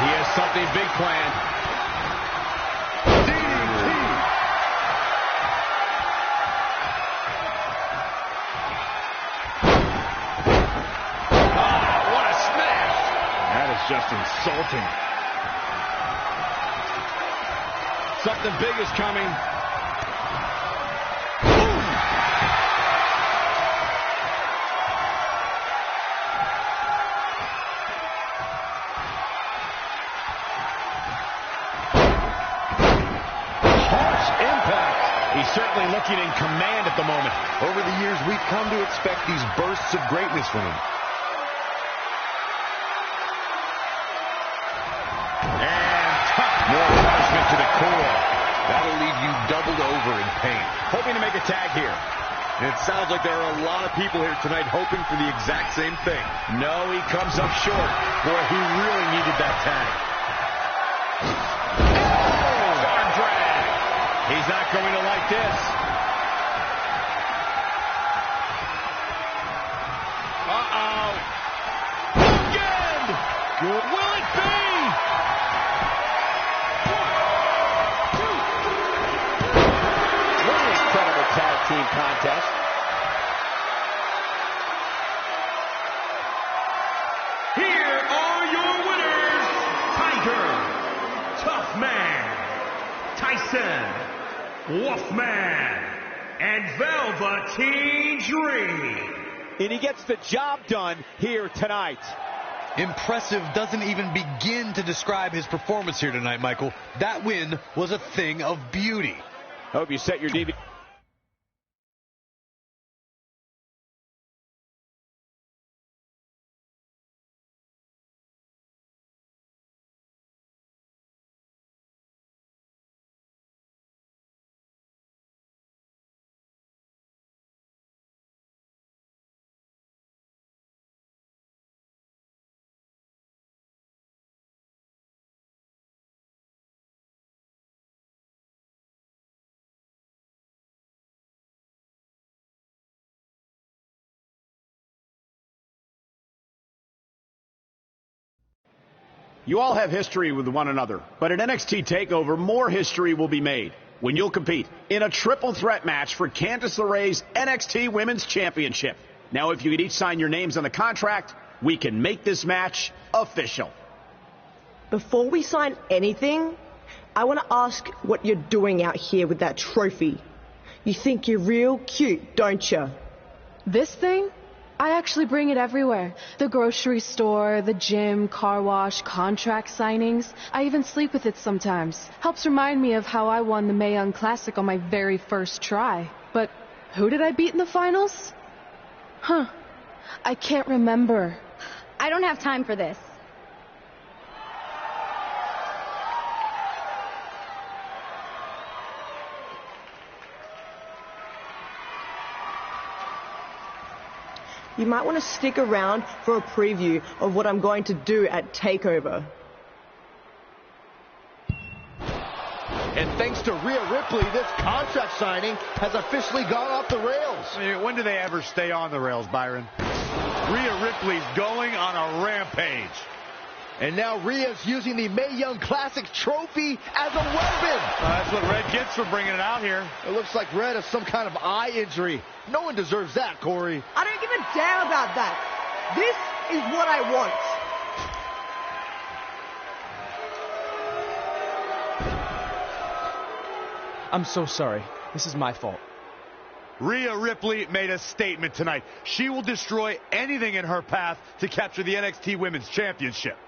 He has something big planned. DDT. just insulting. Something big is coming. He's certainly looking in command at the moment. Over the years, we've come to expect these bursts of greatness from him. And tough. More punishment to the core. That'll leave you doubled over in pain. Hoping to make a tag here. And it sounds like there are a lot of people here tonight hoping for the exact same thing. No, he comes up short. Boy, he really needed that tag. He's not going to like this. Uh-oh. Again! Good. Will it be? 1, 2, 3. What an incredible tag team contest. Here are your winners. Tiger, Tough Man, Tyson, Wolfman, and Velveteen Dream. And he gets the job done here tonight. Impressive doesn't even begin to describe his performance here tonight, Michael. That win was a thing of beauty. Hope you set your DVD. You all have history with one another, but at NXT TakeOver, more history will be made when you'll compete in a triple threat match for Candice LeRae's NXT Women's Championship. Now, if you could each sign your names on the contract, we can make this match official. Before we sign anything, I want to ask what you're doing out here with that trophy. You think you're real cute, don't you? This thing? I actually bring it everywhere. The grocery store, the gym, car wash, contract signings. I even sleep with it sometimes. Helps remind me of how I won the Mae Young Classic on my very first try. But who did I beat in the finals? I can't remember. I don't have time for this. You might want to stick around for a preview of what I'm going to do at TakeOver. And thanks to Rhea Ripley, this contract signing has officially gone off the rails. I mean, when do they ever stay on the rails, Byron? Rhea Ripley's going on a rampage. And now Rhea's using the Mae Young Classic trophy as a weapon. That's what Red gets for bringing it out here. It looks like Red has some kind of eye injury. No one deserves that, Corey. I don't give a damn about that. This is what I want. I'm so sorry. This is my fault. Rhea Ripley made a statement tonight. She will destroy anything in her path to capture the NXT Women's Championship.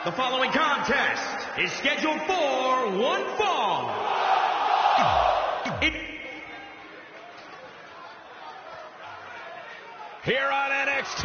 The following contest is scheduled for one fall. Here on NXT.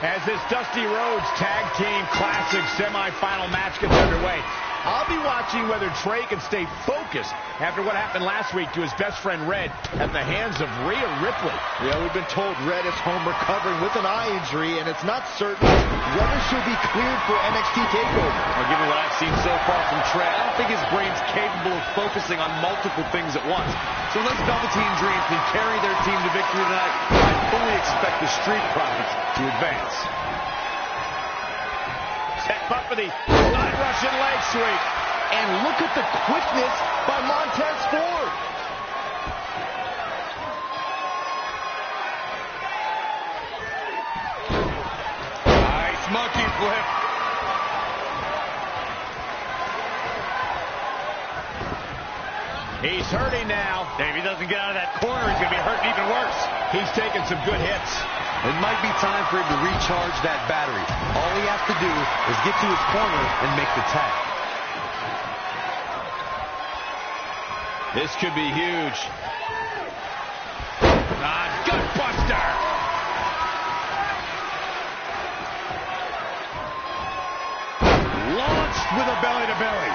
As this Dusty Rhodes Tag Team Classic semifinal match gets underway, I'll be watching whether Trey can stay focused after what happened last week to his best friend Red at the hands of Rhea Ripley. Yeah, we've been told Red is home recovering with an eye injury, and it's not certain whether she'll be cleared for NXT TakeOver. Well, given what I've seen so far from Trey, I don't think his brain's capable of focusing on multiple things at once. So unless Velveteen Dream can carry their team to victory tonight, I fully expect the Street Profits to advance. Set up for the side Russian leg sweep. And look at the quickness by Montez Ford. Nice monkey flip. He's hurting now. If he doesn't get out of that corner, he's going to be hurting even worse. He's taking some good hits. It might be time for him to recharge that battery. All he has to do is get to his corner and make the tag. This could be huge. Gutbuster! Launched with a belly-to-belly.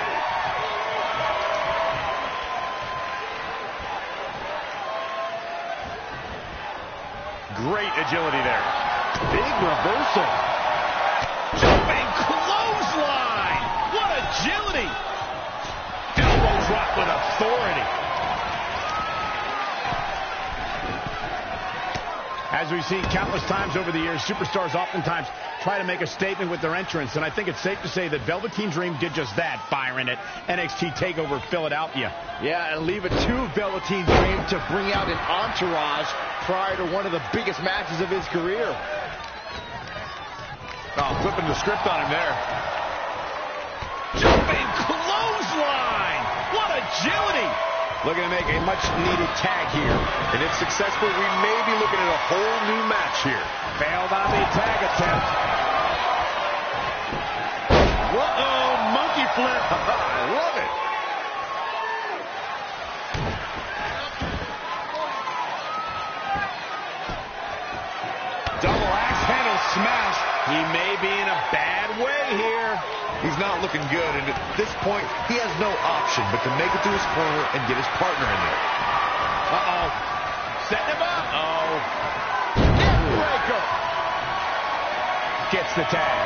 Great agility there. Big reversal. Jumping clothesline. What agility. Elbow drop with authority. As we've seen countless times over the years, superstars oftentimes try to make a statement with their entrance, and I think it's safe to say that Velveteen Dream did just that, Byron, at NXT TakeOver Philadelphia. Yeah, and leave it to Velveteen Dream to bring out an entourage prior to one of the biggest matches of his career. Oh, flipping the script on him there. Jumping clothesline! What agility! Looking to make a much-needed tag here. And if successful, we may be looking at a whole new match here. Failed on the tag attempt. Whoa, monkey flip. I love it. Double axe handle smash. He may be in a bad way here. He's not looking good, and at this point, he has no option but to make it to his corner and get his partner in there. Uh-oh. Setting him up. Oh. Neckbreaker. Gets the tag.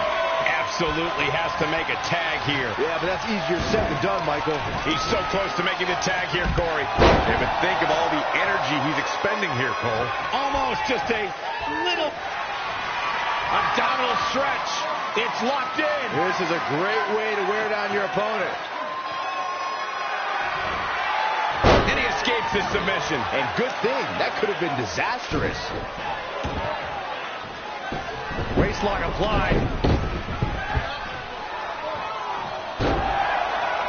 Absolutely has to make a tag here. Yeah, but that's easier said than done, Michael. He's so close to making the tag here, Corey. Yeah, but think of all the energy he's expending here, Cole. Almost just a little abdominal stretch. It's locked in. This is a great way to wear down your opponent. And he escapes his submission. And good thing. That could have been disastrous. Waistlock applied.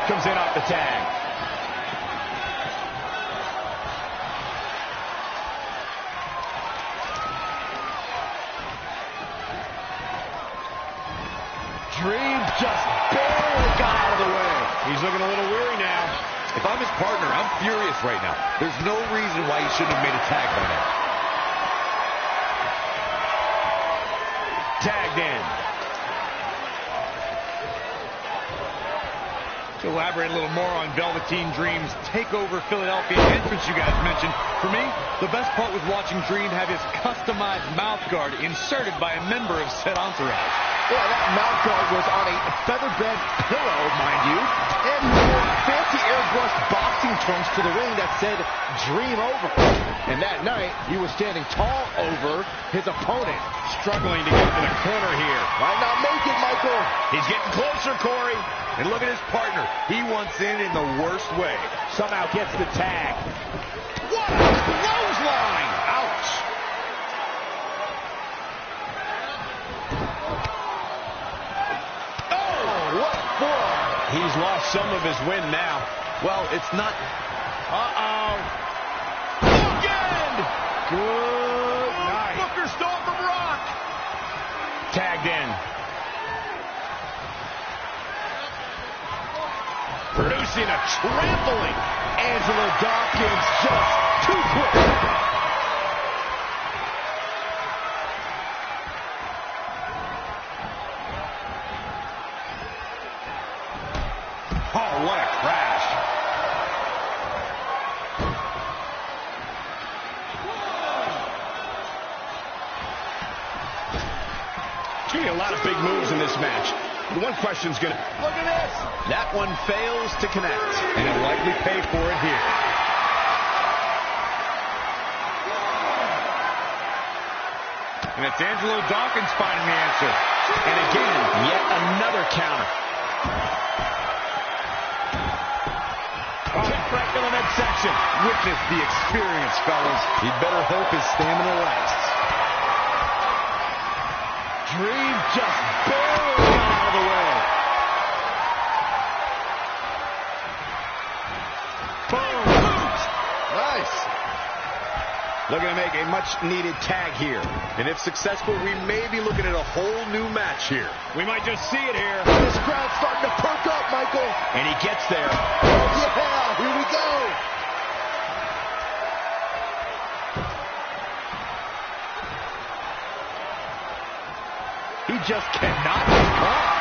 Comes in off the tag. Dream just barely got out of the way. He's looking a little weary now. If I'm his partner, I'm furious right now. There's no reason why he shouldn't have made a tag by now. Tagged in. To elaborate a little more on Velveteen Dream's TakeOver Philadelphia entrance you guys mentioned, for me, the best part was watching Dream have his customized mouth guard inserted by a member of said entourage. Yeah, that mouth guard was on a featherbed pillow, mind you, and he wore fancy airbrushed boxing trunks to the ring that said Dream Over. And that night, he was standing tall over his opponent. Struggling to get to the corner here. Might not make it, Michael. He's getting closer, Corey. And look at his partner. He wants in the worst way. Somehow gets the tag. What a clothesline! Ouch! What for? He's lost some of his wind now. Well, it's not... Uh-oh. Again! Good night. Booker stole from Rock. tagged in. Producing a trampling. Angelo Dawkins just too quick. Oh, what a crash. There's going to be a lot of big moves in this match. The one question's going to... Look at this! That one fails to connect. And he'll likely pay for it here. And it's Angelo Dawkins finding the answer. And again, yet another counter. Kick right to the midsection. Witness the experience, fellas. He'd better hope his stamina lasts. Dream just barely got out of the way. Boom. Nice. Looking to make a much-needed tag here. And if successful, we may be looking at a whole new match here. We might just see it here. This crowd's starting to perk up, Michael. And he gets there. Yeah, here we go. He just cannot keep up.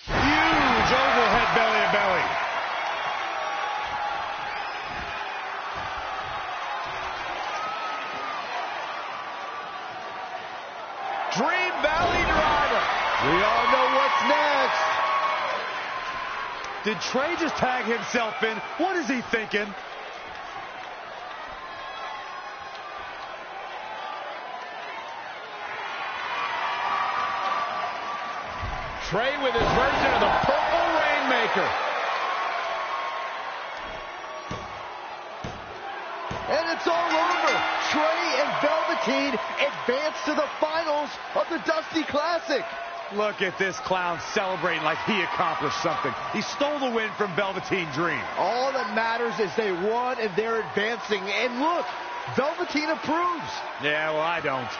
Huge overhead belly-to-belly. Dream Valley Driver. We all know what's next. Did Trey just tag himself in? What is he thinking? Trey with his version of the Purple Rainmaker. And it's all over. Trey and Velveteen advance to the finals of the Dusty Classic. Look at this clown celebrating like he accomplished something. He stole the win from Velveteen Dream. All that matters is they won and they're advancing. And look, Velveteen approves. Yeah, well, I don't.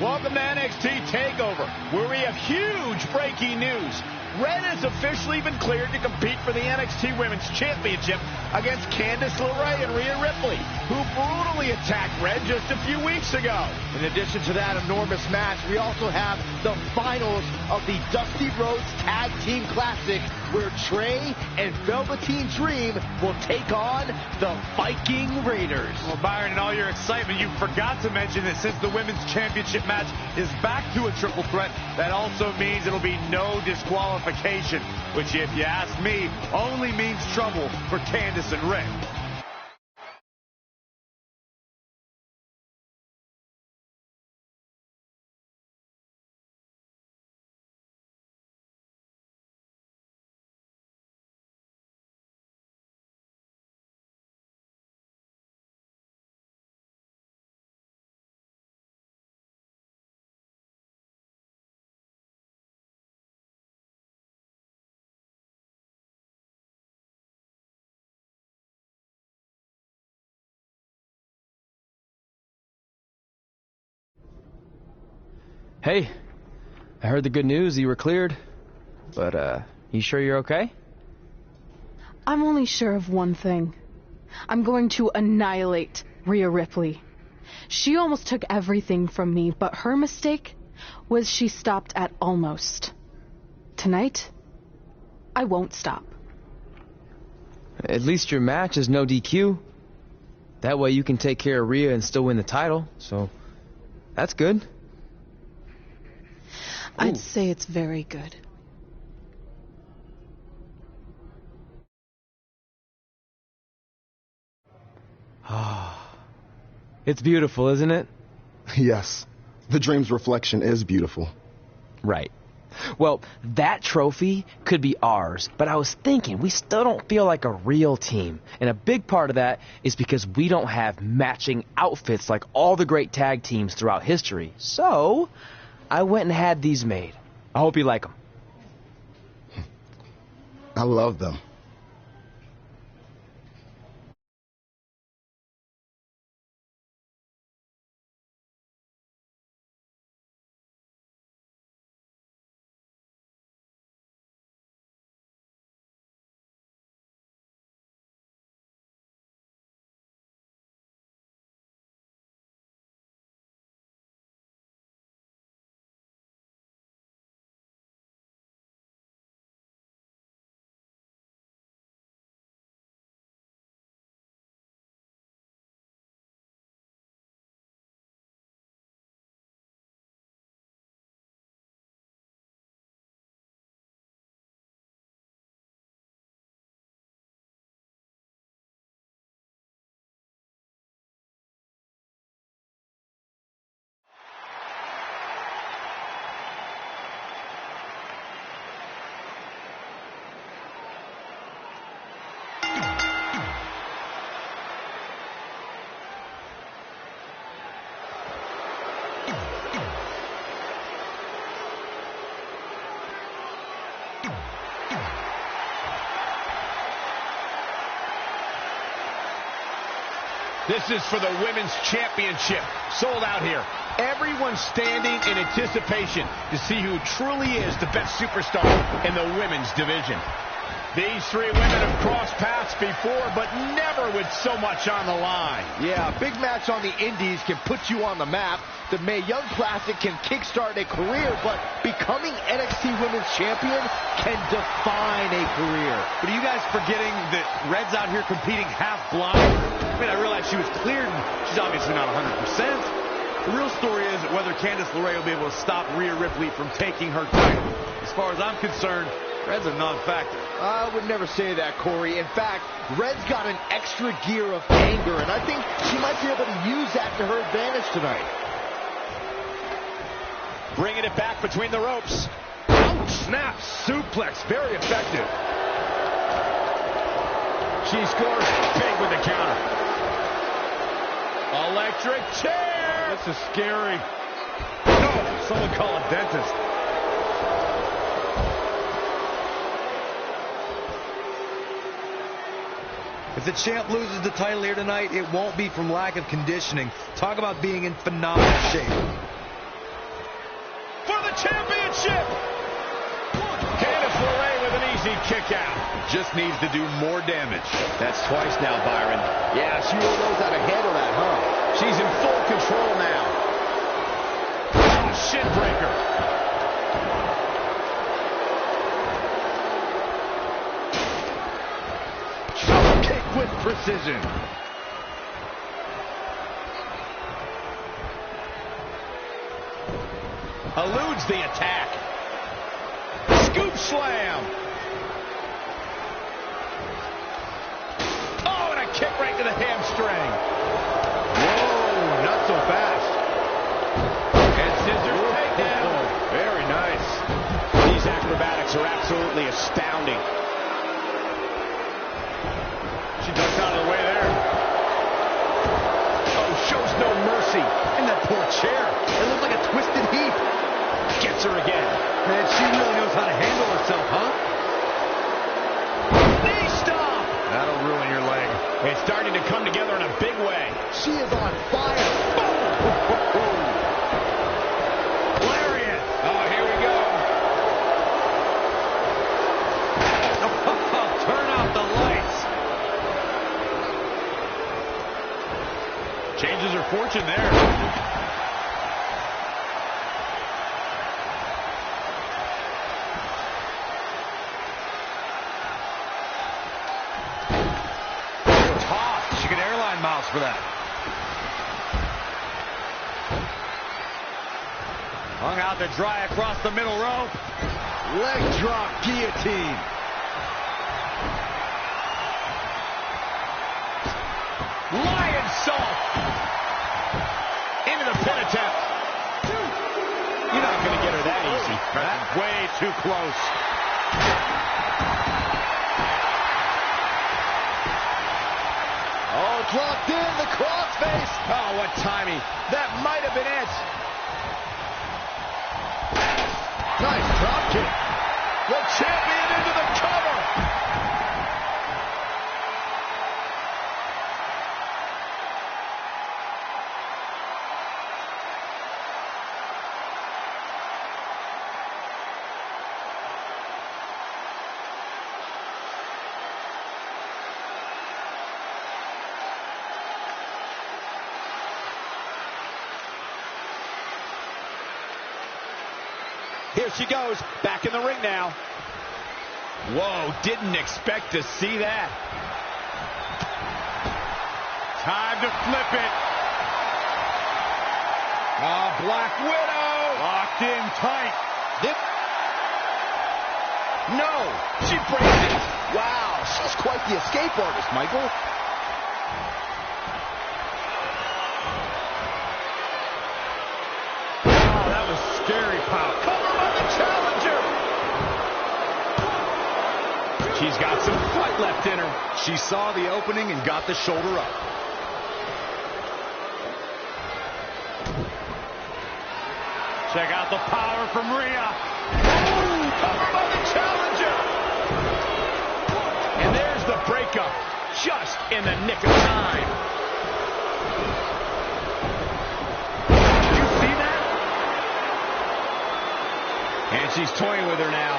Welcome to NXT TakeOver, where we have huge breaking news. Red has officially been cleared to compete for the NXT Women's Championship against Candice LeRae and Rhea Ripley, who brutally attacked Red just a few weeks ago. In addition to that enormous match, we also have the finals of the Dusty Rhodes Tag Team Classic, where Trey and Velveteen Dream will take on the Viking Raiders. Well, Byron, in all your excitement, you forgot to mention that since the Women's Championship match is back to a triple threat, that also means it'll be no disqualification, which, if you ask me, only means trouble for Candice and Red. Hey, I heard the good news, you were cleared. But, you sure you're okay? I'm only sure of one thing. I'm going to annihilate Rhea Ripley. She almost took everything from me, but her mistake was she stopped at almost. Tonight, I won't stop. At least your match is no DQ. That way you can take care of Rhea and still win the title, so that's good. I'd say it's very good. It's beautiful, isn't it? Yes. The Dream's reflection is beautiful. Right. Well, that trophy could be ours, but I was thinking we still don't feel like a real team. And a big part of that is because we don't have matching outfits like all the great tag teams throughout history. So, I went and had these made. I hope you like them. I love them. This is for the Women's Championship. Sold out here. Everyone's standing in anticipation to see who truly is the best superstar in the women's division. These three women have crossed paths before, but never with so much on the line. Yeah, a big match on the Indies can put you on the map. The Mae Young Classic can kickstart a career, but becoming NXT Women's Champion can define a career. But are you guys forgetting that Red's out here competing half blind? I mean, I realize she was cleared, and she's obviously not 100%. The real story is whether Candice LeRae will be able to stop Rhea Ripley from taking her title. As far as I'm concerned, Red's a non-factor. I would never say that, Corey. In fact, Red's got an extra gear of anger, and I think she might be able to use that to her advantage tonight. Bringing it back between the ropes. Ouch! Snap, suplex, very effective. She scores big with the counter. Electric chair! This is scary. No, someone call a dentist. If the champ loses the title here tonight, it won't be from lack of conditioning. Talk about being in phenomenal shape. For the championship! Candice LeRae with an easy kick out. Just needs to do more damage. That's twice now, Byron. Yeah, she really knows how to handle that, huh? She's in full control now. Oh, shin breaker. Drop kick with precision. Eludes the attack. Scoop slam. Oh, and a kick right to the hamstring. Whoa, not so fast. And scissors takedown. Very nice. These acrobatics are absolutely astounding. She ducks out of the way there. Oh, shows no mercy. And that poor chair. It looked like a twisted heap. Gets her again. Man, she really knows how to handle herself, huh? Knee stop. That'll ruin your leg. It's starting to come together in a big way. She is on fire. Lariat. Oh, here we go. Turn out the lights. Changes her fortune submission there. Toss. She can airline miles for that. Hung out to dry across the middle rope. Leg drop guillotine. Lion salt. Into the pin attempt. You're not going to get her that easy. That's way too close. Oh, it's locked in. The crossface. Oh, what timing. That might have been it. Nice drop kick. The champion into the cover. Here she goes, back in the ring now. Whoa, didn't expect to see that. Time to flip it. Black Widow. Locked in tight. No, she breaks it. Wow, she's quite the escape artist, Michael. Oh, that was scary power. Cover by the challenger. She's got some fight left in her. She saw the opening and got the shoulder up. Check out the power from Rhea. Oh, covered by the challenger. And there's the breakup, just in the nick of time. Did you see that? And she's toying with her now.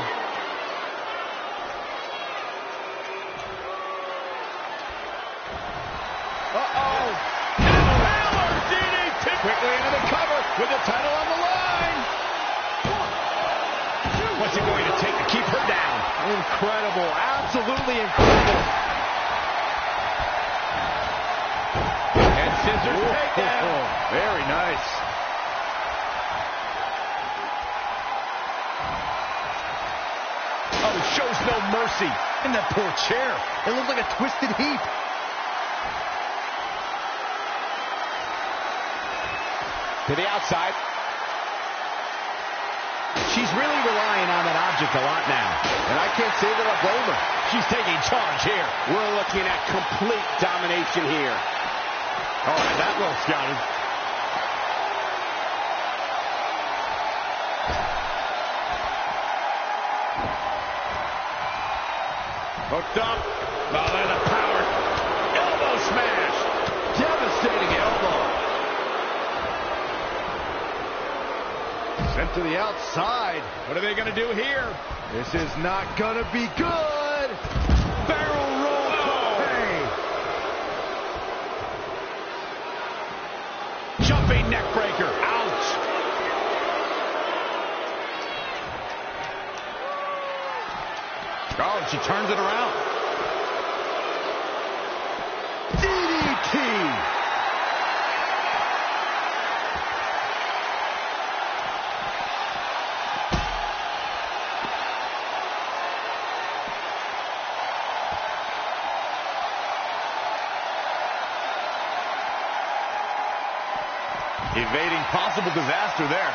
Uh-oh. Valor DDT. Quickly into the cover with the title on the line. What's it going to take to keep her down? Incredible, absolutely incredible. And scissors takedown. Very nice. Oh, shows no mercy. And that poor chair. It looked like a twisted heap. To the outside. She's really relying on that object a lot now. And I can't say that I blame her. She's taking charge here. We're looking at complete domination here. Oh, that well scouted. Hooked up. Oh, there's a power. Elbow smash. Devastating elbow. Sent to the outside. What are they going to do here? This is not going to be good. Barrel roll. Oh. Jumping neck breaker. Ouch. Oh, and she turns it around. DDT. Evading possible disaster there.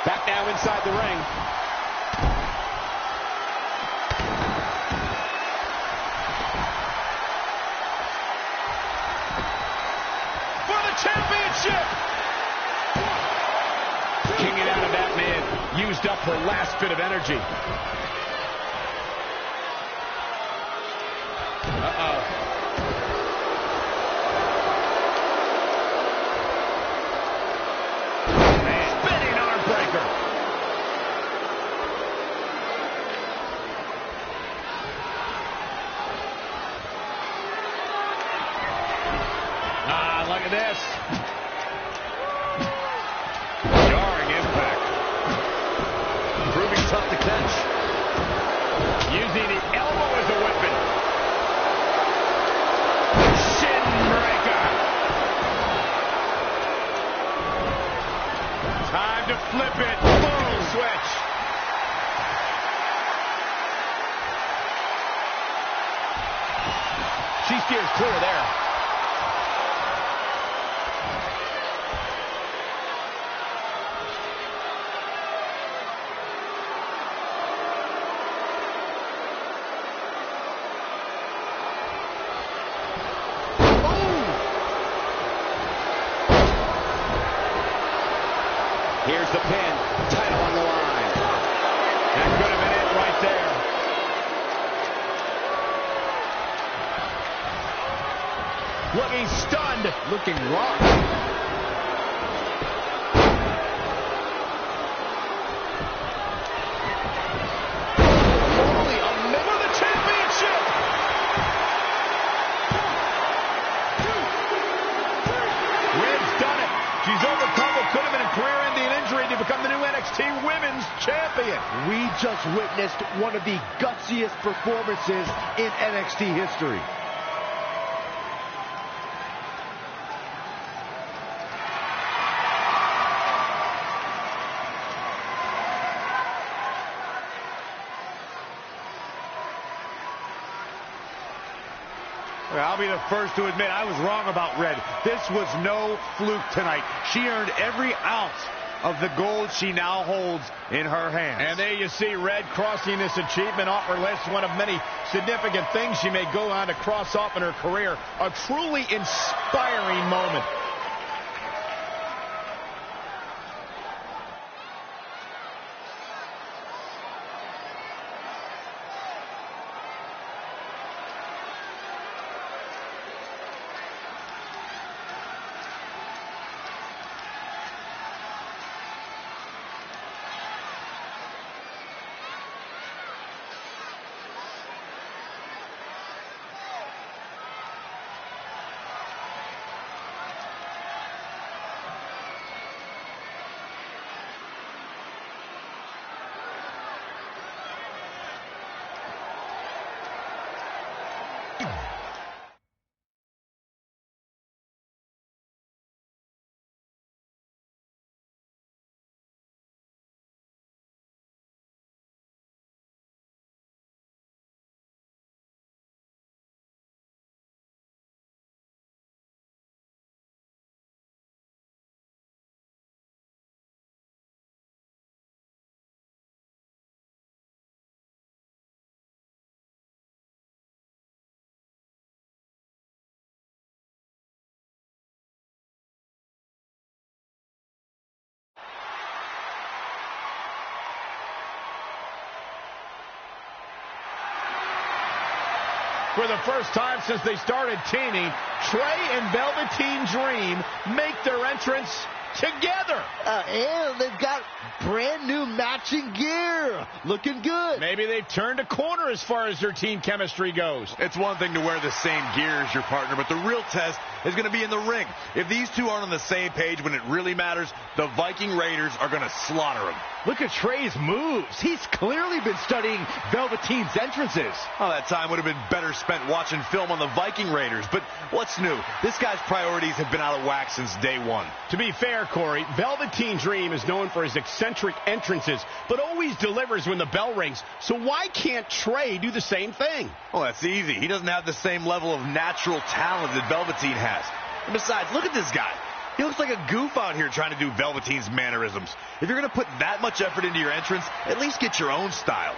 Back now inside the ring. For the championship! Kicking out of that man. Used up her last bit of energy. this. Jarring impact. Proving tough to catch. Using the elbow as a weapon. Shin breaker. Time to flip it. Boom. Switch. She steers clear there. Here's the pin. Title on the line. That could have been it right there. Looking stunned. Looking rocked. Only a minute of the championship. Red's done it. She's overcome what could have been a career-ending injury to become the new NXT Women's Champion. We just witnessed one of the gutsiest performances in NXT history. I'll be the first to admit I was wrong about Red. This was no fluke tonight. She earned every ounce of the gold she now holds in her hands. And there you see Red crossing this achievement off her list, one of many significant things she may go on to cross off in her career. A truly inspiring moment. For the first time since they started teaming, Trey and Velveteen Dream make their entrance together. And they've got brand new matching gear. Looking good. Maybe they've turned a corner as far as their team chemistry goes. It's one thing to wear the same gear as your partner, but the real test is going to be in the ring. If these two aren't on the same page when it really matters, the Viking Raiders are going to slaughter them. Look at Trey's moves. He's clearly been studying Velveteen's entrances. Oh, that time would have been better spent watching film on the Viking Raiders. But what's new? This guy's priorities have been out of whack since day one. To be fair, Corey, Velveteen Dream is known for his eccentric entrances, but always delivers when the bell rings. So why can't Trey do the same thing? Well, that's easy. He doesn't have the same level of natural talent that Velveteen has. And besides, look at this guy. He looks like a goof out here trying to do Velveteen's mannerisms. If you're going to put that much effort into your entrance, at least get your own style.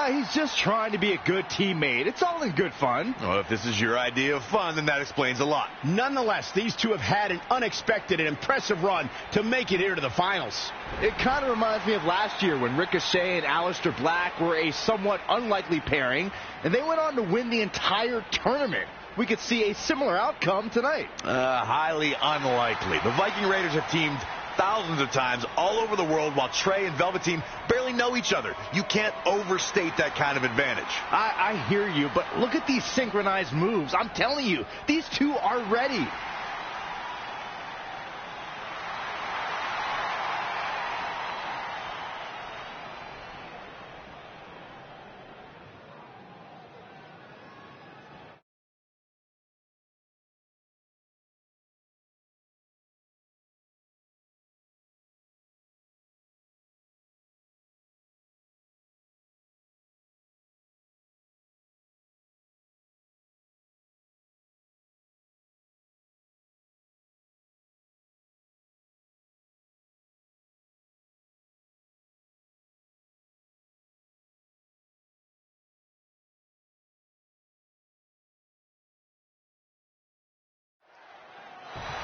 He's just trying to be a good teammate. It's all in good fun. Well, if this is your idea of fun, then that explains a lot. Nonetheless, these two have had an unexpected and impressive run to make it here to the finals. It kind of reminds me of last year when Ricochet and Aleister Black were a somewhat unlikely pairing, and they went on to win the entire tournament. We could see a similar outcome tonight. Highly unlikely. The Viking Raiders have teamed thousands of times all over the world while Trey and Velveteen barely know each other. You can't overstate that kind of advantage. I hear you, but look at these synchronized moves. I'm telling you, these two are ready.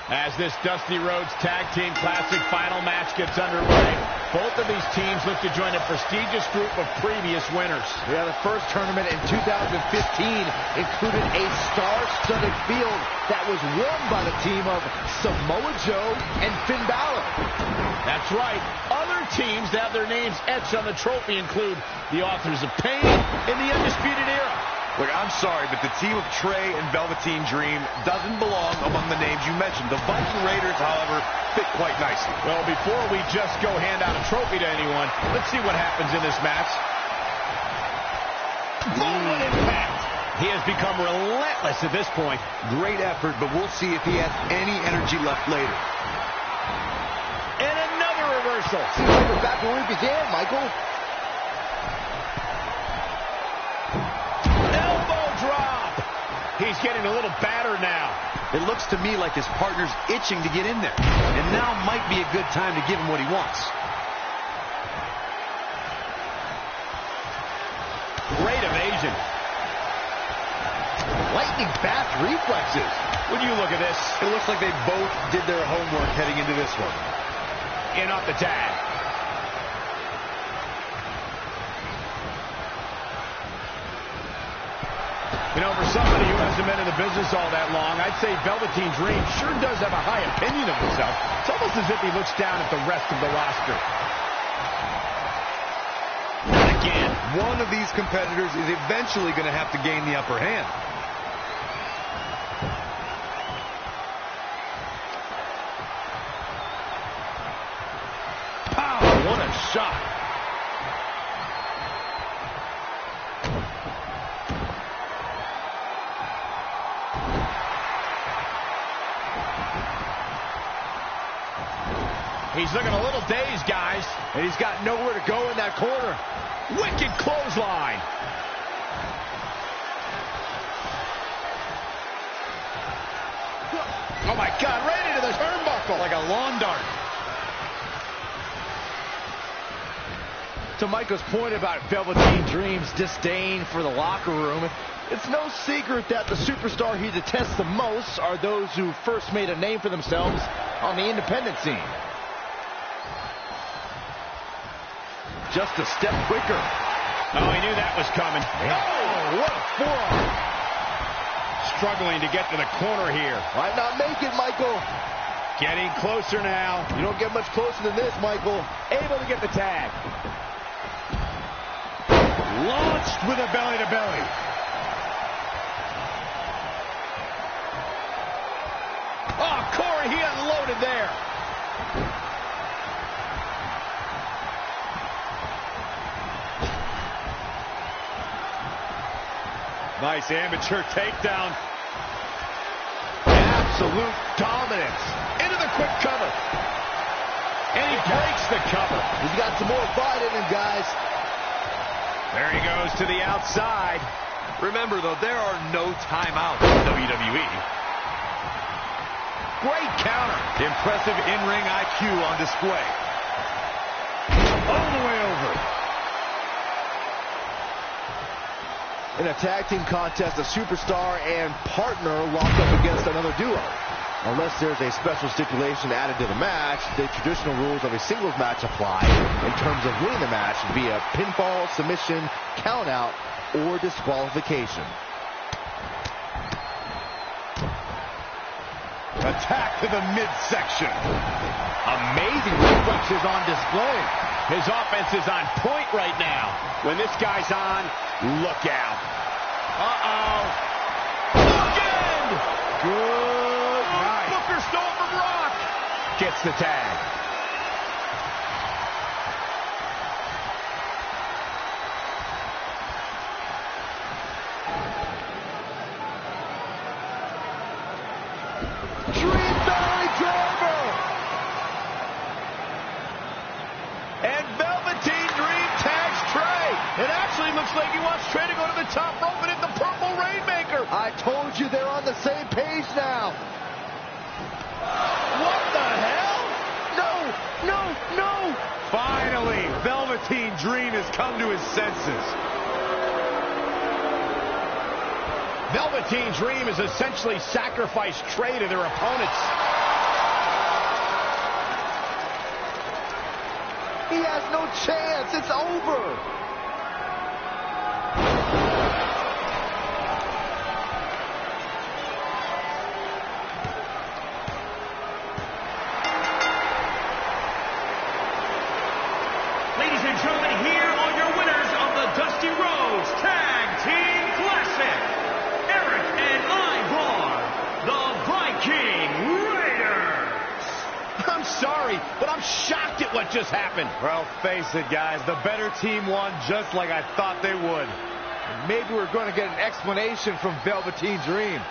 As this Dusty Rhodes Tag Team Classic final match gets underway, both of these teams look to join a prestigious group of previous winners. Yeah, the first tournament in 2015 included a star-studded field that was won by the team of Samoa Joe and Finn Balor. That's right. Other teams that have their names etched on the trophy include the Authors of Pain and the Undisputed Era. Look, I'm sorry, but the team of Trey and Velveteen Dream doesn't belong among the names you mentioned. The Viking Raiders, however, fit quite nicely. Well, before we just go hand out a trophy to anyone, let's see what happens in this match. What impact! He has become relentless at this point. Great effort, but we'll see if he has any energy left later. And another reversal. Seems like we're back where we began, Michael. He's getting a little battered now. It looks to me like his partner's itching to get in there. And now might be a good time to give him what he wants. Great evasion. Lightning fast reflexes. When you look at this, it looks like they both did their homework heading into this one. In off the tag. You know, for somebody who hasn't been in the business all that long, I'd say Velveteen Dream sure does have a high opinion of himself. It's almost as if he looks down at the rest of the roster. Not again. One of these competitors is eventually going to have to gain the upper hand. Pow! What a shot. He's looking a little dazed, guys. And he's got nowhere to go in that corner. Wicked clothesline. Oh, my God. Right into the turnbuckle. Like a lawn dart. To Michael's point about Velveteen Dream's disdain for the locker room, it's no secret that the superstar he detests the most are those who first made a name for themselves on the independent scene. Just a step quicker. Oh, he knew that was coming. Oh, what a forearm. Struggling to get to the corner here. Might not make it, Michael. Getting closer now. You don't get much closer than this, Michael. Able to get the tag. Launched with a belly-to-belly. Oh, Corey, he unloaded there. Nice amateur takedown. Absolute dominance. Into the quick cover. And he breaks the cover. He's got some more fight in him, guys. There he goes to the outside. Remember, though, there are no timeouts in WWE. Great counter. Impressive in-ring IQ on display. All the way over. In a tag team contest, a superstar and partner lock up against another duo. Unless there's a special stipulation added to the match, the traditional rules of a singles match apply in terms of winning the match via pinfall, submission, countout, or disqualification. Attack to the midsection. Amazing reflexes on display. His offense is on point right now. When this guy's on, look out. Uh-oh. Again! Good night. Booker stole from Rock. Gets the tag. Dream belly driver. And Velveteen Dream tags Trey. It actually looks like he wants Trey to go to the top rope and hit the Purple Rainmaker. I told you they're on the same page now. What the hell? No. Finally, Velveteen Dream has come to his senses. Velveteen Dream has essentially sacrificed Trey to their opponents. He has no chance. It's over. Ladies and gentlemen, here are your winners of the Dusty Rhodes Tag Team Classic. Eric and Ivar, the Viking Raiders. I'm sorry, but I'm shocked at what just happened. Well, face it, guys. The better team won just like I thought they would. Maybe we're going to get an explanation from Velveteen Dream.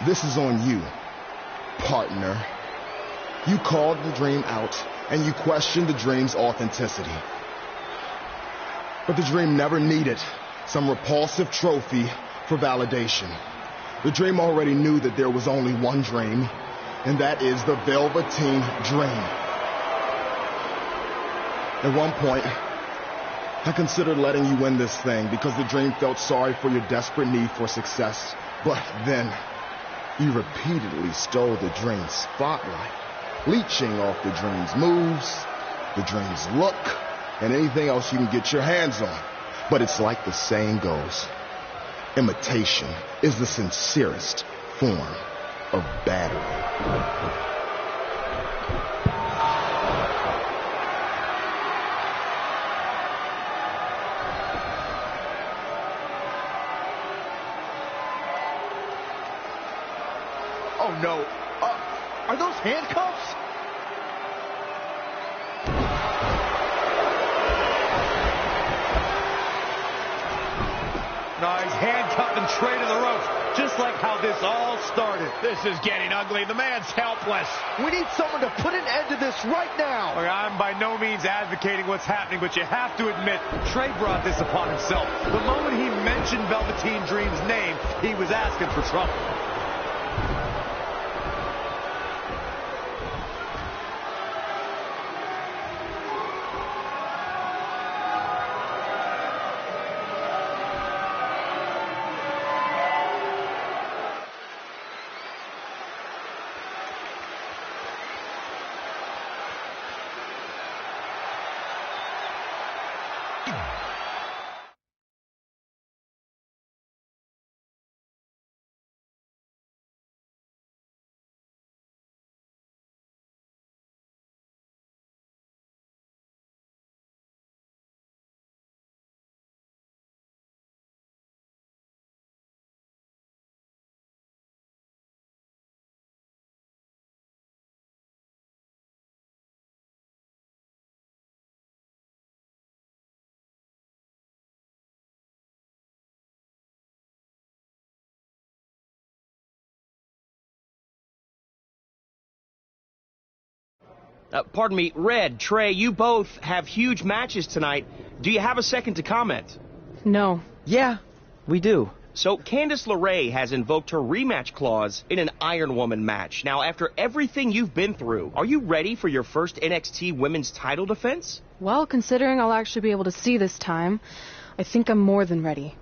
This is on you, partner. You called the Dream out, and you questioned the Dream's authenticity. But the Dream never needed some repulsive trophy for validation. The Dream already knew that there was only one Dream, and that is the Velveteen Dream. At one point, I considered letting you win this thing because the Dream felt sorry for your desperate need for success. But then, you repeatedly stole the Dream's spotlight, leeching off the Dream's moves, the Dream's look, and anything else you can get your hands on. But it's like the saying goes, imitation is the sincerest form of battery. Oh, no. Are those handcuffs? No, he's handcuffing Trey to the ropes, just like how this all started. This is getting ugly. The man's helpless. We need someone to put an end to this right now. Look, I'm by no means advocating what's happening, but you have to admit, Trey brought this upon himself. The moment he mentioned Velveteen Dream's name, he was asking for trouble. Pardon me, Red, Trey, you both have huge matches tonight. Do you have a second to comment? No. Yeah, we do. So, Candice LeRae has invoked her rematch clause in an Iron Woman match. Now, after everything you've been through, are you ready for your first NXT Women's title defense? Well, considering I'll actually be able to see this time, I think I'm more than ready.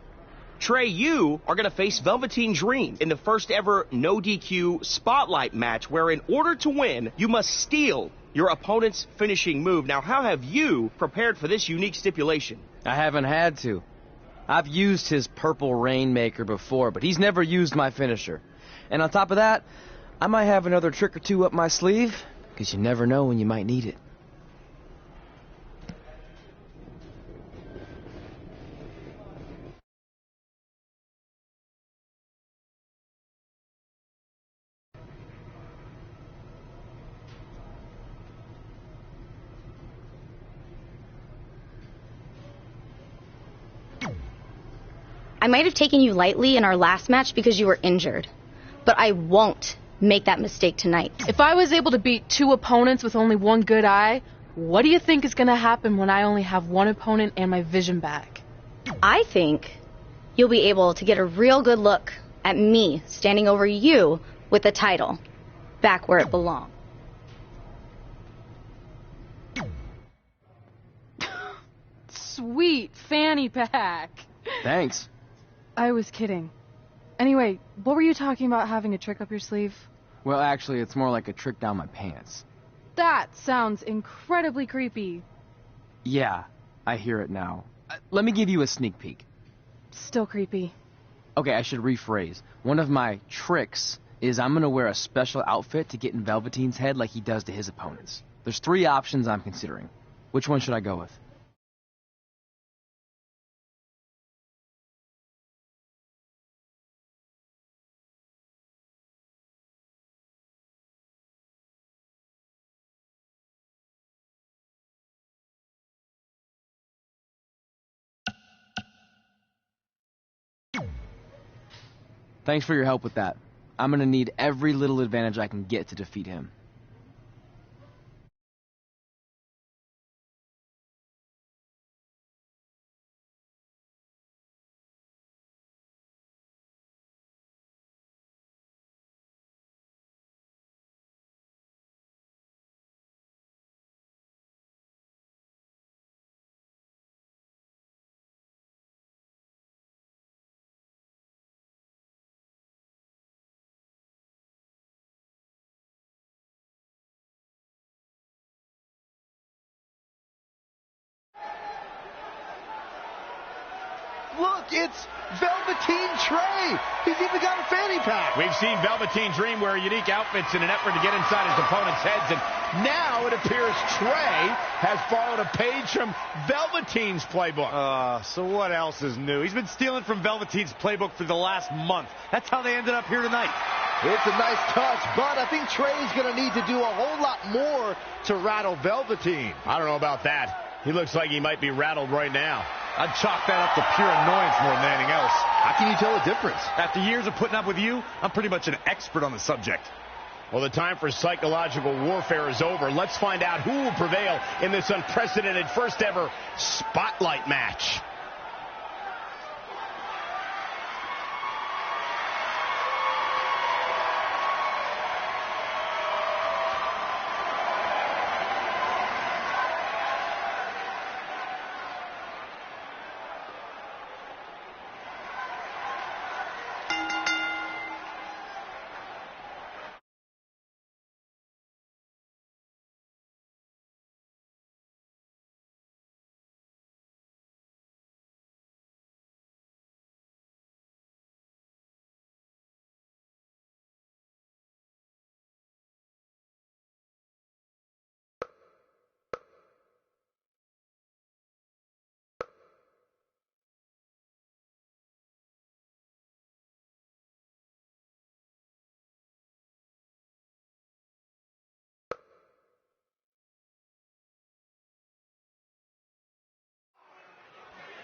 Trey, you are going to face Velveteen Dream in the first ever no DQ spotlight match where in order to win, you must steal your opponent's finishing move. Now, how have you prepared for this unique stipulation? I haven't had to. I've used his Purple Rainmaker before, but he's never used my finisher. And on top of that, I might have another trick or two up my sleeve, because you never know when you might need it. I might have taken you lightly in our last match because you were injured, but I won't make that mistake tonight. If I was able to beat 2 opponents with only 1 good eye, what do you think is going to happen when I only have 1 opponent and my vision back? I think you'll be able to get a real good look at me standing over you with the title back where it belongs. Sweet fanny pack. Thanks. I was kidding. Anyway, what were you talking about having a trick up your sleeve? Well, actually, it's more like a trick down my pants. That sounds incredibly creepy. Yeah, I hear it now. Let me give you a sneak peek. Still creepy. Okay, I should rephrase. One of my tricks is I'm gonna wear a special outfit to get in Velveteen's head like he does to his opponents. There's 3 options I'm considering. Which one should I go with? Thanks for your help with that. I'm gonna need every little advantage I can get to defeat him. Look, it's Velveteen Trey. He's even got a fanny pack. We've seen Velveteen Dream wear unique outfits in an effort to get inside his opponent's heads, and now it appears Trey has borrowed a page from Velveteen's playbook. So what else is new? He's been stealing from Velveteen's playbook for the last month. That's how they ended up here tonight. It's a nice touch, but I think Trey's going to need to do a whole lot more to rattle Velveteen. I don't know about that. He looks like he might be rattled right now. I'd chalk that up to pure annoyance more than anything else. How can you tell the difference? After years of putting up with you, I'm pretty much an expert on the subject. Well, the time for psychological warfare is over. Let's find out who will prevail in this unprecedented first ever Spotlight match.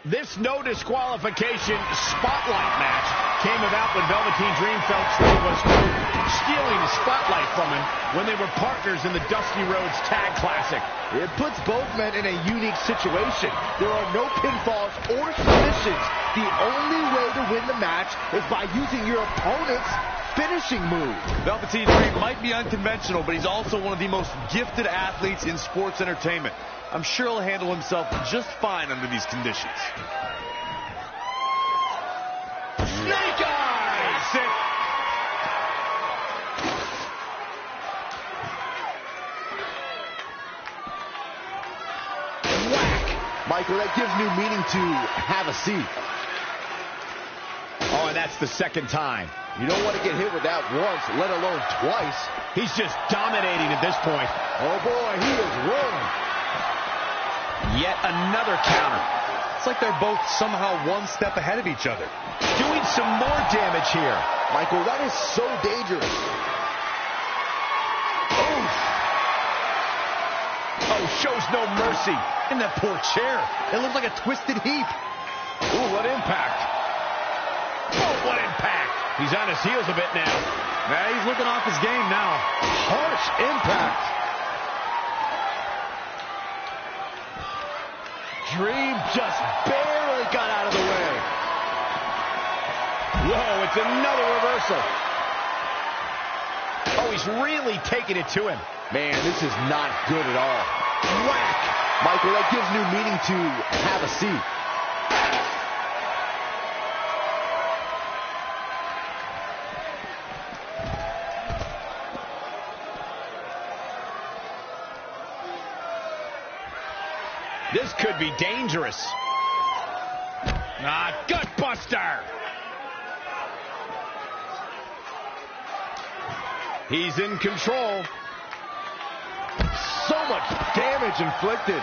This no disqualification spotlight match came about when Velveteen Dream felt Trey was stealing the spotlight from him when they were partners in the Dusty Rhodes Tag Classic. It puts both men in a unique situation. There are no pinfalls or submissions. The only way to win the match is by using your opponent's finishing move. Velveteen Dream might be unconventional, but he's also one of the most gifted athletes in sports entertainment. I'm sure he'll handle himself just fine under these conditions. Snake Eyes! Sick. Whack! Michael, that gives new meaning to have a seat. Oh, and that's the second time. You don't want to get hit with that once, let alone twice. He's just dominating at this point. Oh boy, he is rolling. Yet another counter. It's like they're both somehow one step ahead of each other. Doing some more damage here. Michael, that is so dangerous. Oh, shows no mercy. And that poor chair. It looked like a twisted heap. Ooh, what impact. Oh, what impact. He's on his heels a bit now. Nah, he's looking off his game now. Harsh impact. Dream just barely got out of the way. Whoa, it's another reversal. Oh, he's really taking it to him. Man, this is not good at all. Whack! Michael, that gives new meaning to have a seat. This could be dangerous. Gutbuster. He's in control. So much damage inflicted.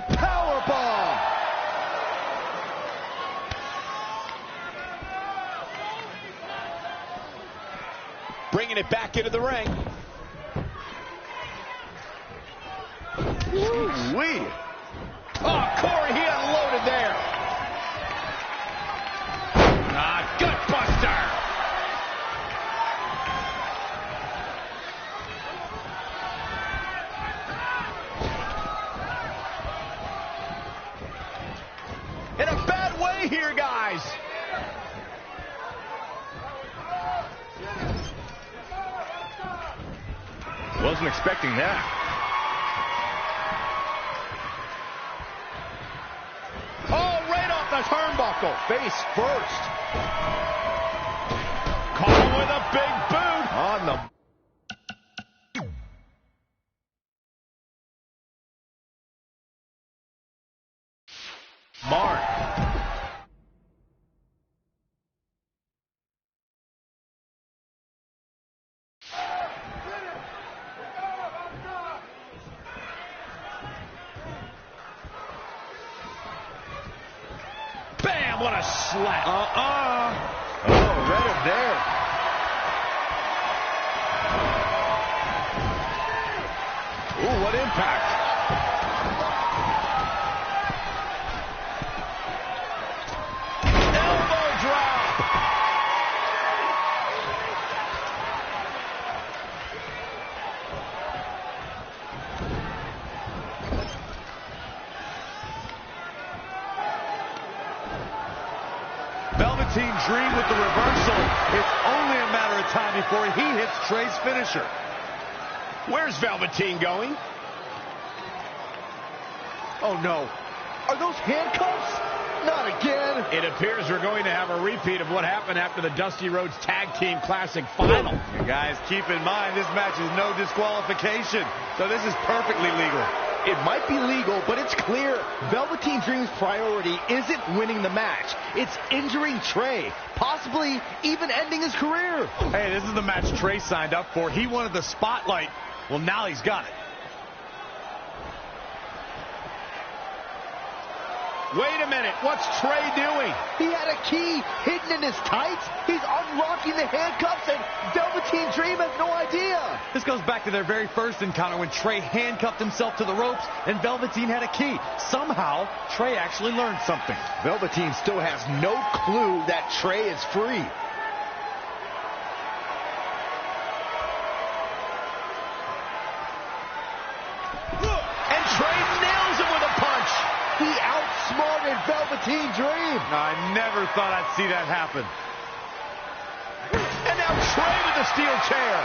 Powerbomb. Bringing it back into the ring. Wee. Oh, Corey, he unloaded there. Gutbuster. In a bad way here, guys. Wasn't expecting that. The turnbuckle, face first. Caught with a big boot on the. Mark. What a slap. Oh, read him there. Ooh, what impact. Elbow drop. Velveteen Dream with the reversal. It's only a matter of time before he hits Trey's finisher. Where's Velveteen going? Oh, no. Are those handcuffs? Not again. It appears we're going to have a repeat of what happened after the Dusty Rhodes Tag Team Classic final. You guys, keep in mind, this match is no disqualification, so this is perfectly legal. It might be legal, but it's clear Velveteen Dream's priority isn't winning the match. It's injuring Trey, possibly even ending his career. Hey, this is the match Trey signed up for. He wanted the spotlight. Well, now he's got it. Wait a minute, what's Trey doing? He had a key hidden in his tights. He's unlocking the handcuffs, and Velveteen Dream has no idea. This goes back to their very first encounter when Trey handcuffed himself to the ropes and Velveteen had a key. Somehow, Trey actually learned something. Velveteen still has no clue that Trey is free. And Trey nails him with a punch. He outsmarted Velveteen Dream. I never thought I'd see that happen. And now Trey with the steel chair.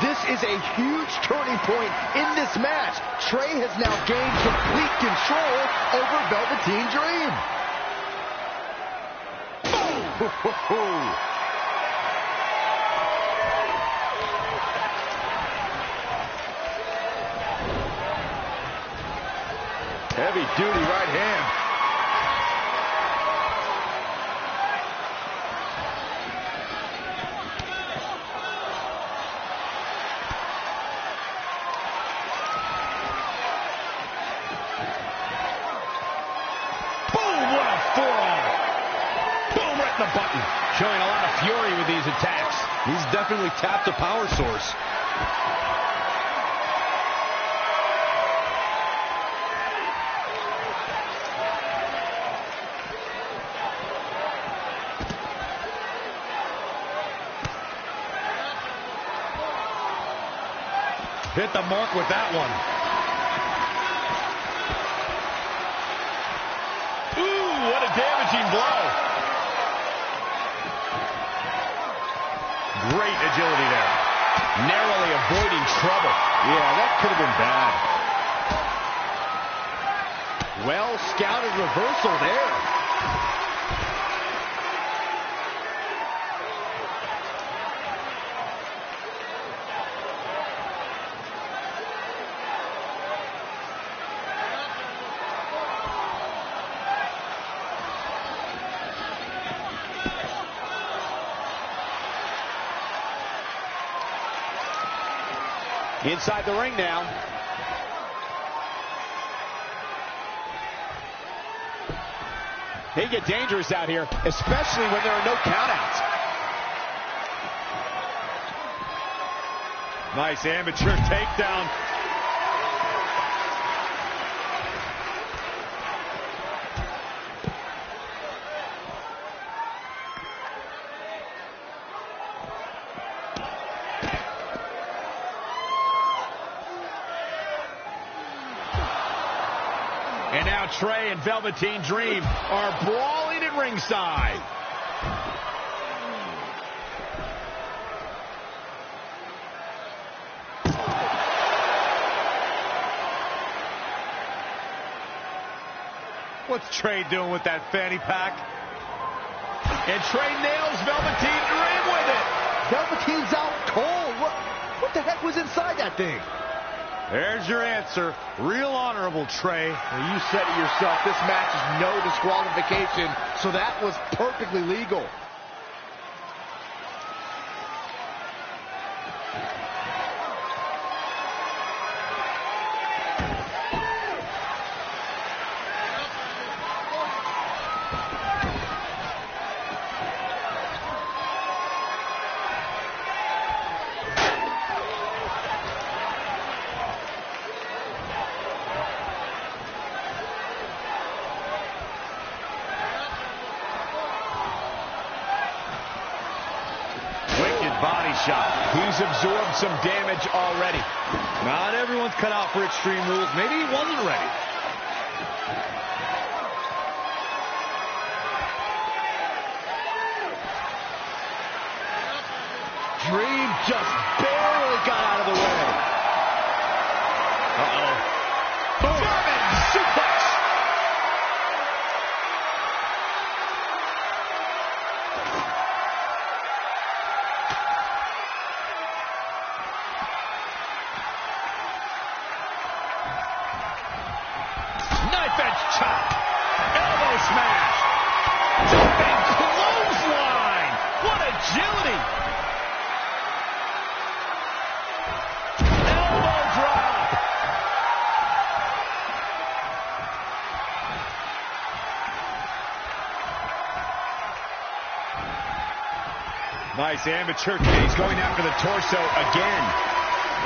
This is a huge turning point in this match. Trey has now gained complete control over Velveteen Dream. Boom! Heavy duty right hand. Boom, what a forearm. Boom, right in the button. Showing a lot of fury with these attacks. He's definitely tapped a power source. Hit the mark with that one. Ooh, what a damaging blow. Great agility there. Narrowly avoiding trouble. Yeah, that could have been bad. Well scouted reversal there. Inside the ring now. They get dangerous out here, especially when there are no countouts. Nice amateur takedown. And now Trey and Velveteen Dream are brawling at ringside. What's Trey doing with that fanny pack? And Trey nails Velveteen Dream with it. Velveteen's out cold. What the heck was inside that thing? There's your answer. Real honorable, Trey. Well, you said it yourself. This match is no disqualification, so that was perfectly legal. Body shot. He's absorbed some damage already. Not everyone's cut out for Extreme Rules. Maybe he wasn't ready. Dream just barely got out of the way. Uh-oh. German suplex. Chop. Elbow smash. Jumping clothesline. What agility. Elbow drop. Nice amateur. He's going after the torso again.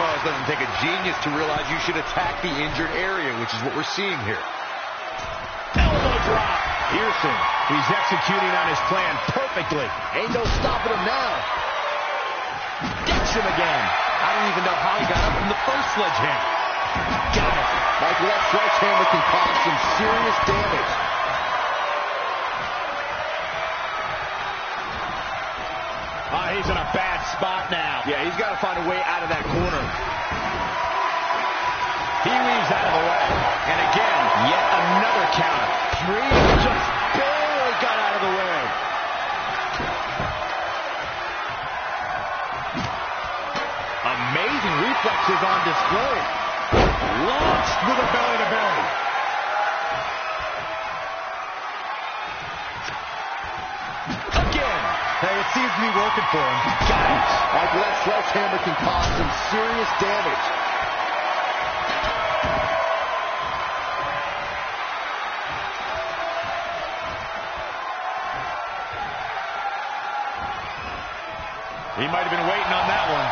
Well, it doesn't take a genius to realize you should attack the injured area, which is what we're seeing here. Elbow drop. Pearson, he's executing on his plan perfectly. Ain't no stopping him now. Gets him again. I don't even know how he got up from the first sledgehammer. Got it. Michael, that sledgehammer can cause some serious damage. He's in a bad spot now. Yeah, he's got to find a way out of that corner. He weaves out of the way. And again, yet another counter. Dream just barely got out of the way. Amazing reflexes on display. Launched with a belly-to-belly. Again. Hey, it seems to be working for him. Got it. Michael, that sledgehammer can cause some serious damage. He might have been waiting on that one.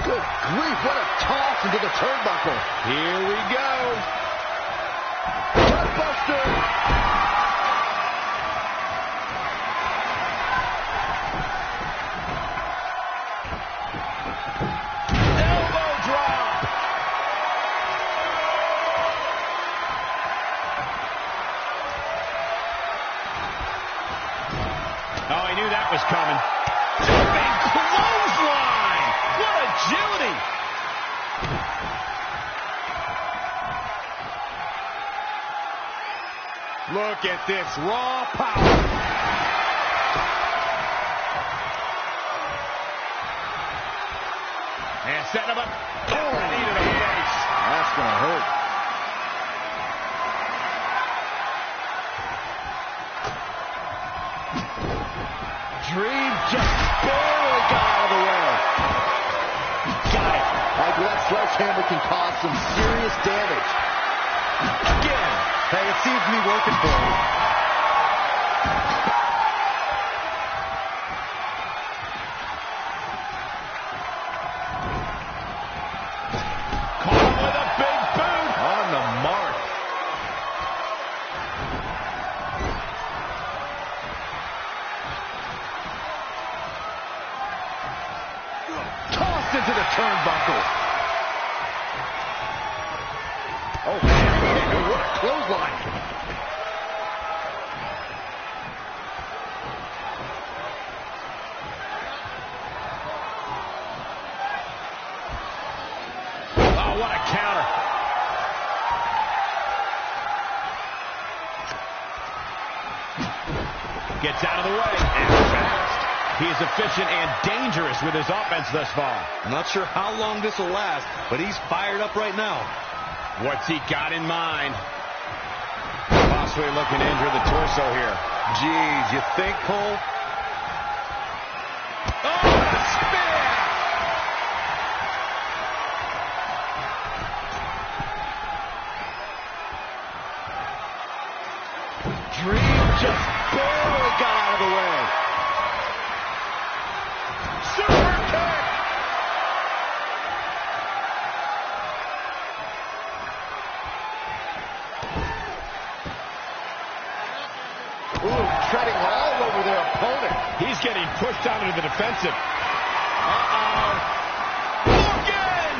Good grief, what a toss into the turnbuckle. Here we go. Buster. Elbow drop. Oh, I knew that was coming. Jumping clothesline. What agility. Look at this raw power. And setting him up. Oh, knee to the face. That's going to hurt. cause some serious damage. Again. Hey, it seems to be working for him. Caught with a big boot. On the mark. Tossed into the turnbuckle. Oh, man, what a clothesline. Oh, what a counter. Gets out of the way and fast. He is efficient and dangerous with his offense thus far. I'm not sure how long this will last, but he's fired up right now. What's he got in mind? Possibly looking to injure the torso here. Jeez, you think, Cole? Oh, a spear! Dream just barely got out of the way. Super kick! Ooh, treading all over their opponent. He's getting pushed out into the defensive. Uh-oh. Logan!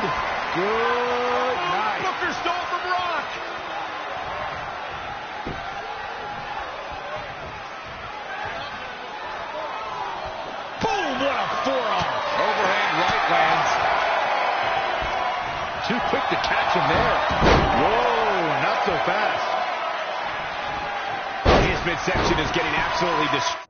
Good night. Booker stole from Rock. Boom, what a forearm. Overhand right lands. Too quick to catch him there. Whoa, not so fast. His midsection is getting absolutely destroyed.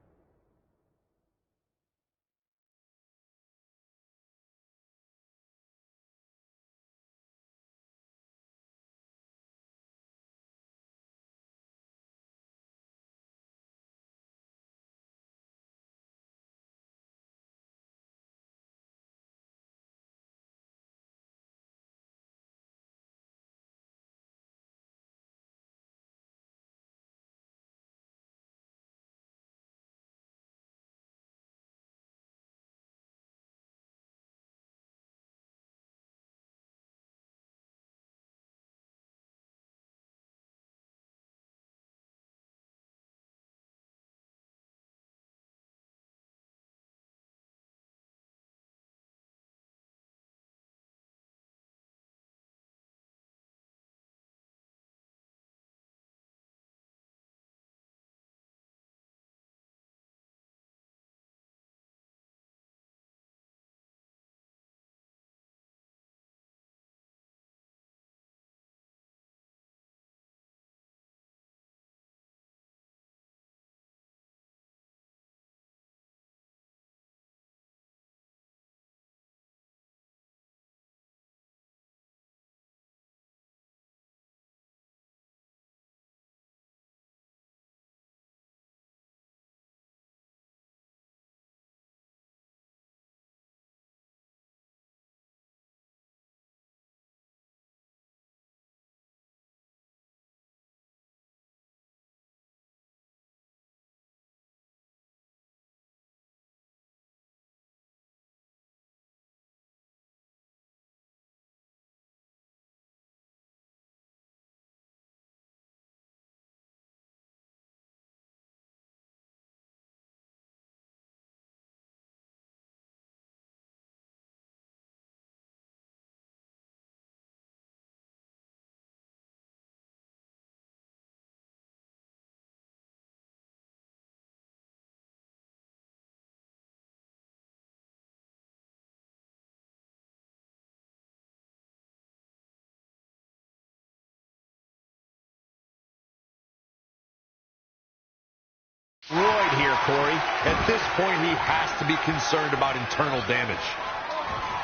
Royd here, Corey. At this point, he has to be concerned about internal damage.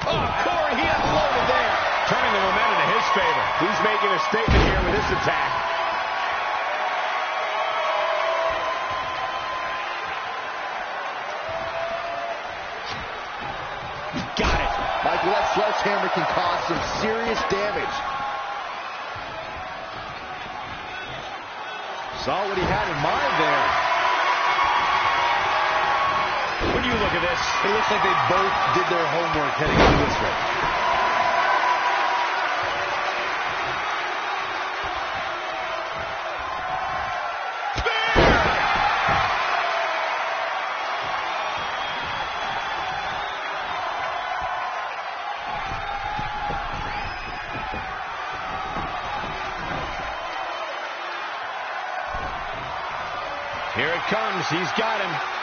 Oh, Corey, he unloaded there. Turning the momentum to his favor. He's making a statement here with this attack. Got it. Michael, that sledgehammer hammer can cause some serious damage. Saw what he had in mind there. When you look at this, it looks like they both did their homework heading into this one. Here it comes. He's got him.